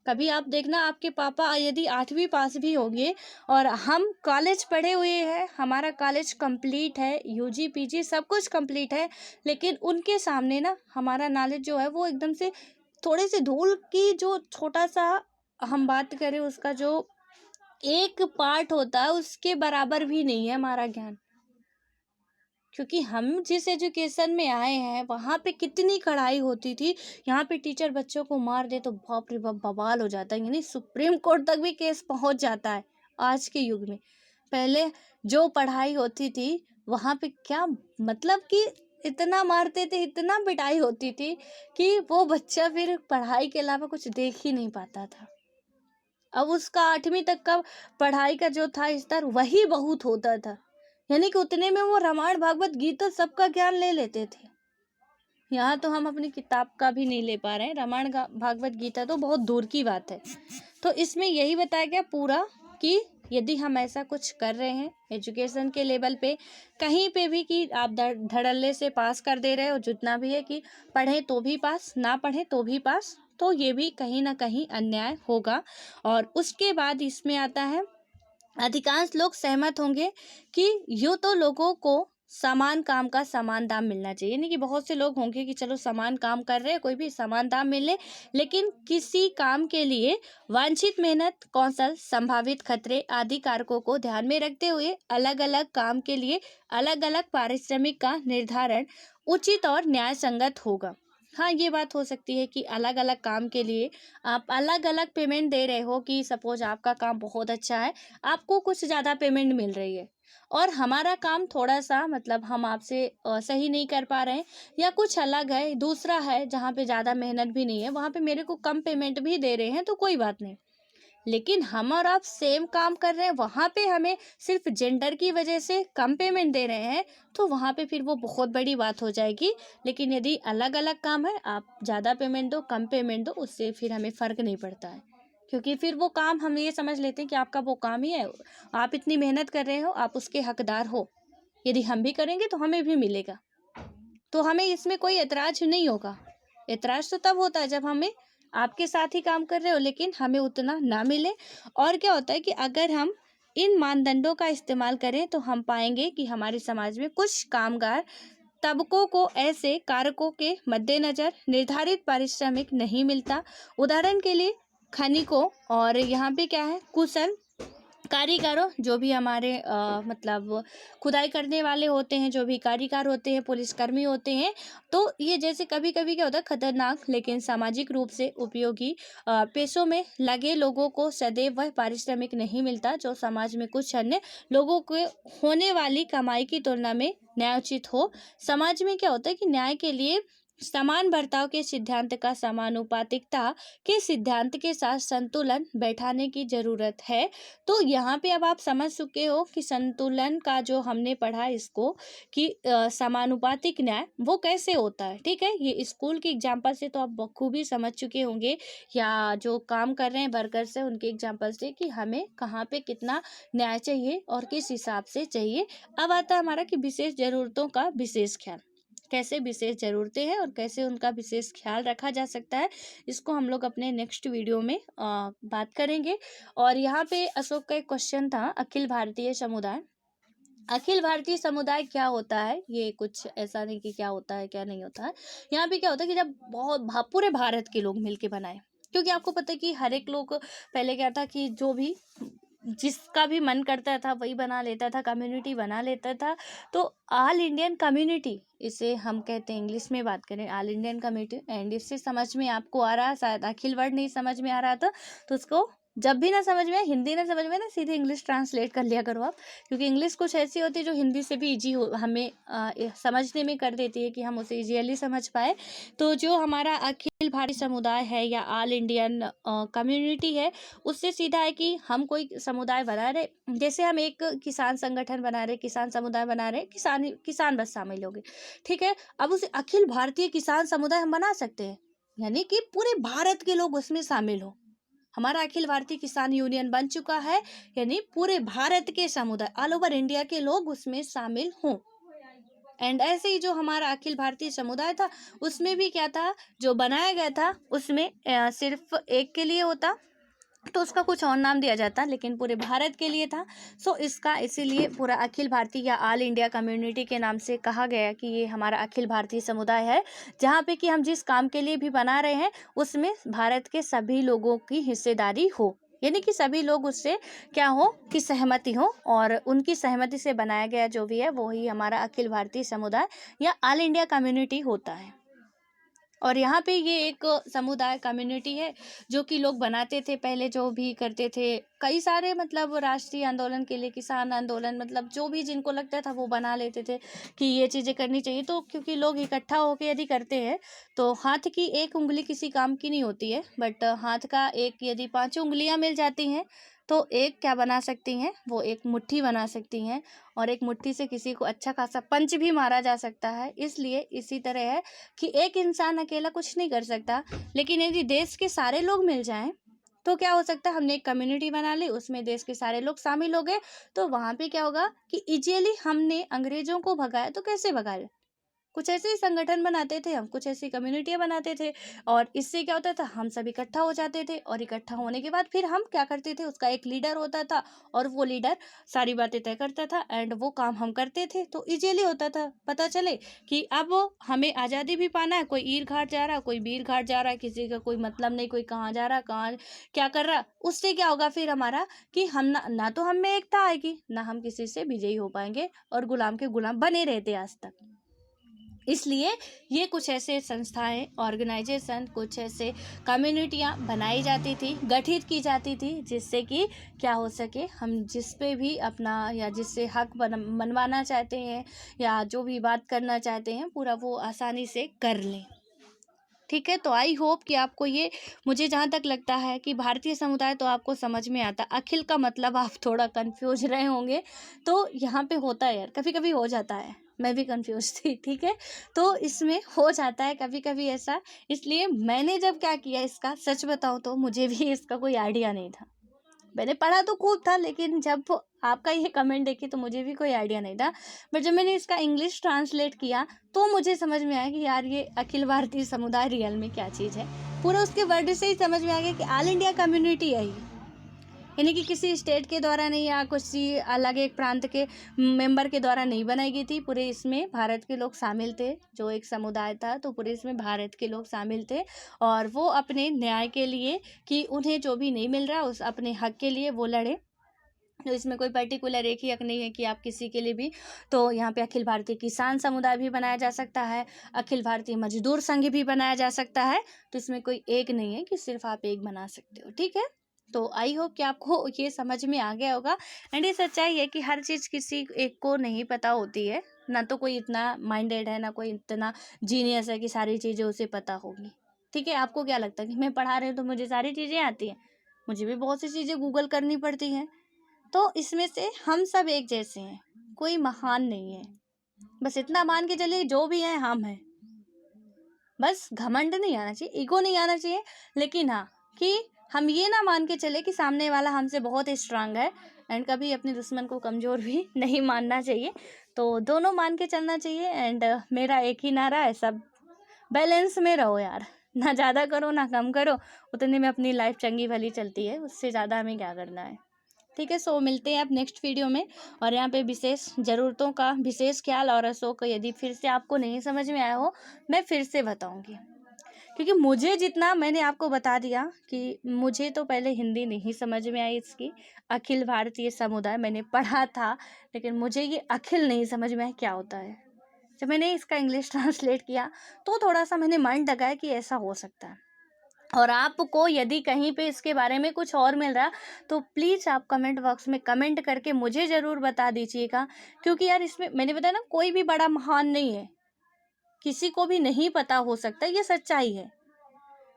कभी आप देखना आपके पापा यदि 8वीं पास भी होंगे और हम कॉलेज पढ़े हुए हैं, हमारा कॉलेज कंप्लीट है, यूजी पीजी सब कुछ कंप्लीट है, लेकिन उनके सामने ना हमारा नॉलेज जो है वो एकदम से थोड़े से धूल की जो छोटा सा हम बात करें उसका जो एक पार्ट होता है उसके बराबर भी नहीं है हमारा ज्ञान। क्योंकि हम जिस एजुकेशन में आए हैं वहाँ पे कितनी कड़ाई होती थी, यहाँ पे टीचर बच्चों को मार दे तो बाप रे बाप बवाल हो जाता है, यानी सुप्रीम कोर्ट तक भी केस पहुँच जाता है आज के युग में। पहले जो पढ़ाई होती थी वहाँ पे क्या मतलब कि इतना मारते थे, इतना पिटाई होती थी कि वो बच्चा फिर पढ़ाई के अलावा कुछ देख ही नहीं पाता था। अब उसका 8वीं तक का पढ़ाई का जो था स्तर वही बहुत होता था, यानी कि उतने में वो रामायण भागवत गीता सबका ज्ञान ले लेते थे। यहाँ तो हम अपनी किताब का भी नहीं ले पा रहे हैं, रामायण भागवत गीता तो बहुत दूर की बात है। तो इसमें यही बताया गया पूरा कि यदि हम ऐसा कुछ कर रहे हैं एजुकेशन के लेवल पे कहीं पे भी कि आप धड़ल्ले से पास कर दे रहे हो, जितना भी है कि पढ़े तो भी पास, ना पढ़े तो भी पास, तो ये भी कहीं ना कहीं अन्याय होगा। और उसके बाद इसमें आता है, अधिकांश लोग सहमत होंगे कि यूँ तो लोगों को समान काम का समान दाम मिलना चाहिए, यानी कि बहुत से लोग होंगे कि चलो समान काम कर रहे हैं, कोई भी समान दाम मिले, लेकिन किसी काम के लिए वांछित मेहनत, कौशल, संभावित खतरे आदि कारकों को ध्यान में रखते हुए अलग अलग काम के लिए अलग अलग पारिश्रमिक का निर्धारण उचित और न्याय संगत होगा। हाँ, ये बात हो सकती है कि अलग अलग काम के लिए आप अलग अलग पेमेंट दे रहे हो, कि सपोज आपका काम बहुत अच्छा है, आपको कुछ ज़्यादा पेमेंट मिल रही है, और हमारा काम थोड़ा सा मतलब हम आपसे सही नहीं कर पा रहे हैं, या कुछ अलग है, दूसरा है जहाँ पे ज़्यादा मेहनत भी नहीं है, वहाँ पे मेरे को कम पेमेंट भी दे रहे हैं, तो कोई बात नहीं। लेकिन हम और आप सेम काम कर रहे हैं, वहाँ पे हमें सिर्फ जेंडर की वजह से कम पेमेंट दे रहे हैं, तो वहाँ पे फिर वो बहुत बड़ी बात हो जाएगी। लेकिन यदि अलग अलग काम है, आप ज़्यादा पेमेंट दो कम पेमेंट दो, उससे फिर हमें फ़र्क नहीं पड़ता है, क्योंकि फिर वो काम हम ये समझ लेते हैं कि आपका वो काम ही है, आप इतनी मेहनत कर रहे हो, आप उसके हकदार हो। यदि हम भी करेंगे तो हमें भी मिलेगा, तो हमें इसमें कोई एतराज़ नहीं होगा। एतराज़ तो तब होता है जब हमें आपके साथ ही काम कर रहे हो लेकिन हमें उतना ना मिले। और क्या होता है कि अगर हम इन मानदंडों का इस्तेमाल करें तो हम पाएंगे कि हमारे समाज में कुछ कामगार तबकों को ऐसे कारकों के मद्देनजर निर्धारित पारिश्रमिक नहीं मिलता। उदाहरण के लिए खनिकों और यहाँ पे क्या है, कुशल कारीगरों, जो भी हमारे मतलब खुदाई करने वाले होते हैं, जो भी कारीगर होते हैं, पुलिसकर्मी होते हैं, तो ये जैसे कभी कभी क्या होता है, खतरनाक लेकिन सामाजिक रूप से उपयोगी पेशों में लगे लोगों को सदैव वह पारिश्रमिक नहीं मिलता जो समाज में कुछ अन्य लोगों को होने वाली कमाई की तुलना में न्यायोचित हो। समाज में क्या होता है कि न्याय के लिए समान बर्ताव के सिद्धांत का समानुपातिकता के सिद्धांत के साथ संतुलन बैठाने की जरूरत है। तो यहाँ पे अब आप समझ चुके हो कि संतुलन का जो हमने पढ़ा इसको कि समानुपातिक न्याय वो कैसे होता है। ठीक है, ये स्कूल की एग्जाम्पल से तो आप बखूबी समझ चुके होंगे, या जो काम कर रहे हैं वर्कर से उनके एग्जाम्पल से, कि हमें कहाँ पे कितना न्याय चाहिए और किस हिसाब से चाहिए। अब आता है हमारा कि विशेष जरूरतों का विशेष ख्याल, कैसे विशेष ज़रूरतें हैं और कैसे उनका विशेष ख्याल रखा जा सकता है, इसको हम लोग अपने नेक्स्ट वीडियो में बात करेंगे। और यहाँ पे अशोक का एक क्वेश्चन था, अखिल भारतीय समुदाय। अखिल भारतीय समुदाय क्या होता है, ये कुछ ऐसा नहीं कि क्या होता है क्या नहीं होता है। यहाँ पे क्या होता है कि जब पूरे भारत के लोग मिलके बनाए, क्योंकि आपको पता है कि हर एक लोग पहले क्या था कि जो भी जिसका भी मन करता था वही बना लेता था, कम्युनिटी बना लेता था। तो ऑल इंडियन कम्युनिटी इसे हम कहते हैं, इंग्लिश में बात करें ऑल इंडियन कम्युनिटी। एंड इससे समझ में आपको आ रहा है, शायद अखिल वर्ड नहीं समझ में आ रहा था तो उसको जब भी ना समझ में, हिंदी ना समझ में, ना सीधे इंग्लिश ट्रांसलेट कर लिया करो आप, क्योंकि इंग्लिश कुछ ऐसी होती है जो हिंदी से भी इजी हो हमें समझने में कर देती है कि हम उसे इजीली समझ पाए। तो जो हमारा अखिल भारतीय समुदाय है या ऑल इंडियन कम्युनिटी है, उससे सीधा है कि हम कोई समुदाय बना रहे, जैसे हम एक किसान संगठन बना रहे, किसान समुदाय बना रहे, किसान बस शामिल हो गए। ठीक है, अब उसे अखिल भारतीय किसान समुदाय हम बना सकते हैं, यानी कि पूरे भारत के लोग उसमें शामिल हो। हमारा अखिल भारतीय किसान यूनियन बन चुका है, यानी पूरे भारत के समुदाय, ऑल ओवर इंडिया के लोग उसमें शामिल हों। एंड ऐसे ही जो हमारा अखिल भारतीय समुदाय था, उसमें भी क्या था, जो बनाया गया था उसमें सिर्फ एक के लिए होता तो उसका कुछ और नाम दिया जाता, लेकिन पूरे भारत के लिए था। सो इसका इसीलिए पूरा अखिल भारतीय या ऑल इंडिया कम्युनिटी के नाम से कहा गया कि ये हमारा अखिल भारतीय समुदाय है, जहाँ पे कि हम जिस काम के लिए भी बना रहे हैं उसमें भारत के सभी लोगों की हिस्सेदारी हो, यानी कि सभी लोग उससे क्या हो कि सहमति हो, और उनकी सहमति से बनाया गया जो भी है वही हमारा अखिल भारतीय समुदाय या ऑल इंडिया कम्युनिटी होता है। और यहाँ पे ये एक समुदाय कम्युनिटी है जो कि लोग बनाते थे पहले, जो भी करते थे कई सारे मतलब राष्ट्रीय आंदोलन के लिए, किसान आंदोलन, मतलब जो भी जिनको लगता था वो बना लेते थे कि ये चीज़ें करनी चाहिए। तो क्योंकि लोग इकट्ठा होकर यदि करते हैं तो हाथ की एक उंगली किसी काम की नहीं होती है, बट हाथ का एक यदि 5 उंगलियां मिल जाती हैं तो एक क्या बना सकती हैं, वो एक मुट्ठी बना सकती हैं, और एक मुट्ठी से किसी को अच्छा खासा पंच भी मारा जा सकता है। इसलिए इसी तरह है कि एक इंसान अकेला कुछ नहीं कर सकता, लेकिन यदि देश के सारे लोग मिल जाएं तो क्या हो सकता है, हमने एक कम्युनिटी बना ली, उसमें देश के सारे लोग शामिल हो गए, तो वहाँ पे क्या होगा कि इजीली हमने अंग्रेजों को भगाया। तो कैसे भगाया, कुछ ऐसे ही संगठन बनाते थे हम, कुछ ऐसी कम्युनिटियाँ बनाते थे, और इससे क्या होता था, हम सब इकट्ठा हो जाते थे, और इकट्ठा होने के बाद फिर हम क्या करते थे, उसका एक लीडर होता था और वो लीडर सारी बातें तय करता था, एंड वो काम हम करते थे। तो इजीली होता था, पता चले कि अब हमें आज़ादी भी पाना है, कोई ईर घाट जा रहा, कोई वीर घाट जा रहा, किसी का कोई मतलब नहीं, कोई कहाँ जा रहा, कहाँ क्या कर रहा, उससे क्या होगा फिर हमारा कि हम ना तो हम में एकता आएगी, ना हम किसी से विजयी हो पाएंगे, और गुलाम के गुलाम बने रहते आज तक। इसलिए ये कुछ ऐसे संस्थाएं, ऑर्गेनाइजेशन, कुछ ऐसे कम्युनिटियाँ बनाई जाती थी, गठित की जाती थी, जिससे कि क्या हो सके, हम जिस पे भी अपना या जिससे हक मनवाना चाहते हैं या जो भी बात करना चाहते हैं पूरा वो आसानी से कर लें। ठीक है, तो आई होप कि आपको ये, मुझे जहाँ तक लगता है कि भारतीय समुदाय तो आपको समझ में आता। अखिल का मतलब आप थोड़ा कंफ्यूज रहे होंगे, तो यहाँ पे होता है यार, कभी कभी हो जाता है, मैं भी कंफ्यूज थी। ठीक है, तो इसमें हो जाता है कभी कभी ऐसा। इसलिए मैंने जब क्या किया, इसका सच बताऊँ तो मुझे भी इसका कोई आइडिया नहीं था। मैंने पढ़ा तो खूब था, लेकिन जब आपका ये कमेंट देखी तो मुझे भी कोई आइडिया नहीं था। बट जब मैंने इसका इंग्लिश ट्रांसलेट किया तो मुझे समझ में आया कि यार ये अखिल भारतीय समुदाय रियल में क्या चीज़ है। पूरा उसके वर्ड से ही समझ में आ गया कि ऑल इंडिया कम्युनिटी है ये, यानी कि किसी स्टेट के द्वारा नहीं या किसी अलग एक प्रांत के मेंबर के द्वारा नहीं बनाई गई थी। पूरे इसमें भारत के लोग शामिल थे, जो एक समुदाय था, तो पूरे इसमें भारत के लोग शामिल थे। और वो अपने न्याय के लिए, कि उन्हें जो भी नहीं मिल रहा उस अपने हक के लिए वो लड़े। तो इसमें कोई पर्टिकुलर एक ही हक नहीं है कि आप किसी के लिए भी। तो यहाँ पे अखिल भारतीय किसान समुदाय भी बनाया जा सकता है, अखिल भारतीय मजदूर संघ भी बनाया जा सकता है। तो इसमें कोई एक नहीं है कि सिर्फ आप एक बना सकते हो। ठीक है, तो आई होप कि आपको ये समझ में आ गया होगा। एंड ये सच्चाई है कि हर चीज़ किसी एक को नहीं पता होती है, ना तो कोई इतना माइंडेड है, ना कोई इतना जीनियस है कि सारी चीज़ें उसे पता होगी। ठीक है, आपको क्या लगता है कि मैं पढ़ा रही हूँ तो मुझे सारी चीज़ें आती हैं? मुझे भी बहुत सी चीज़ें गूगल करनी पड़ती हैं। तो इसमें से हम सब एक जैसे हैं, कोई महान नहीं है। बस इतना मान के चलिए, जो भी है हम हैं। बस घमंड नहीं आना चाहिए, ईगो नहीं आना चाहिए, लेकिन हाँ, कि हम ये ना मान के चले कि सामने वाला हमसे बहुत स्ट्रांग है। एंड कभी अपने दुश्मन को कमज़ोर भी नहीं मानना चाहिए। तो दोनों मान के चलना चाहिए। एंड मेरा एक ही नारा है, सब बैलेंस में रहो यार, ना ज़्यादा करो ना कम करो, उतने में अपनी लाइफ चंगी भली चलती है, उससे ज़्यादा हमें क्या करना है। ठीक है, सो मिलते हैं आप नेक्स्ट वीडियो में। और यहाँ पे विशेष ज़रूरतों का विशेष ख्याल और रसों का यदि फिर से आपको नहीं समझ में आया हो, मैं फिर से बताऊँगी। क्योंकि मुझे जितना मैंने आपको बता दिया कि मुझे तो पहले हिंदी नहीं समझ में आई इसकी। अखिल भारतीय समुदाय मैंने पढ़ा था, लेकिन मुझे ये अखिल नहीं समझ में आया क्या होता है। जब मैंने इसका इंग्लिश ट्रांसलेट किया तो थोड़ा सा मैंने माइंड लगाया कि ऐसा हो सकता है। और आपको यदि कहीं पे इसके बारे में कुछ और मिल रहा, तो प्लीज़ आप कमेंट बॉक्स में कमेंट करके मुझे ज़रूर बता दीजिएगा। क्योंकि यार इसमें मैंने बताया ना, कोई भी बड़ा महान नहीं है, किसी को भी नहीं पता हो सकता, ये सच्चाई है।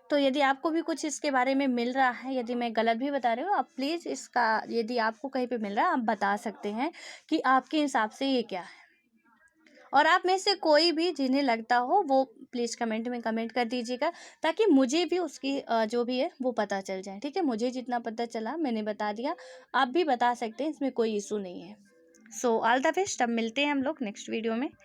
तो यदि आपको भी कुछ इसके बारे में मिल रहा है, यदि मैं गलत भी बता रही हूँ, आप प्लीज़ इसका, यदि आपको कहीं पे मिल रहा है, आप बता सकते हैं कि आपके हिसाब से ये क्या है। और आप में से कोई भी जिन्हें लगता हो वो प्लीज़ कमेंट में कमेंट कर दीजिएगा, ताकि मुझे भी उसकी जो भी है वो पता चल जाए। ठीक है, मुझे जितना पता चला मैंने बता दिया, आप भी बता सकते हैं, इसमें कोई इशू नहीं है। सो ऑल द बेस्ट, अब मिलते हैं हम लोग नेक्स्ट वीडियो में।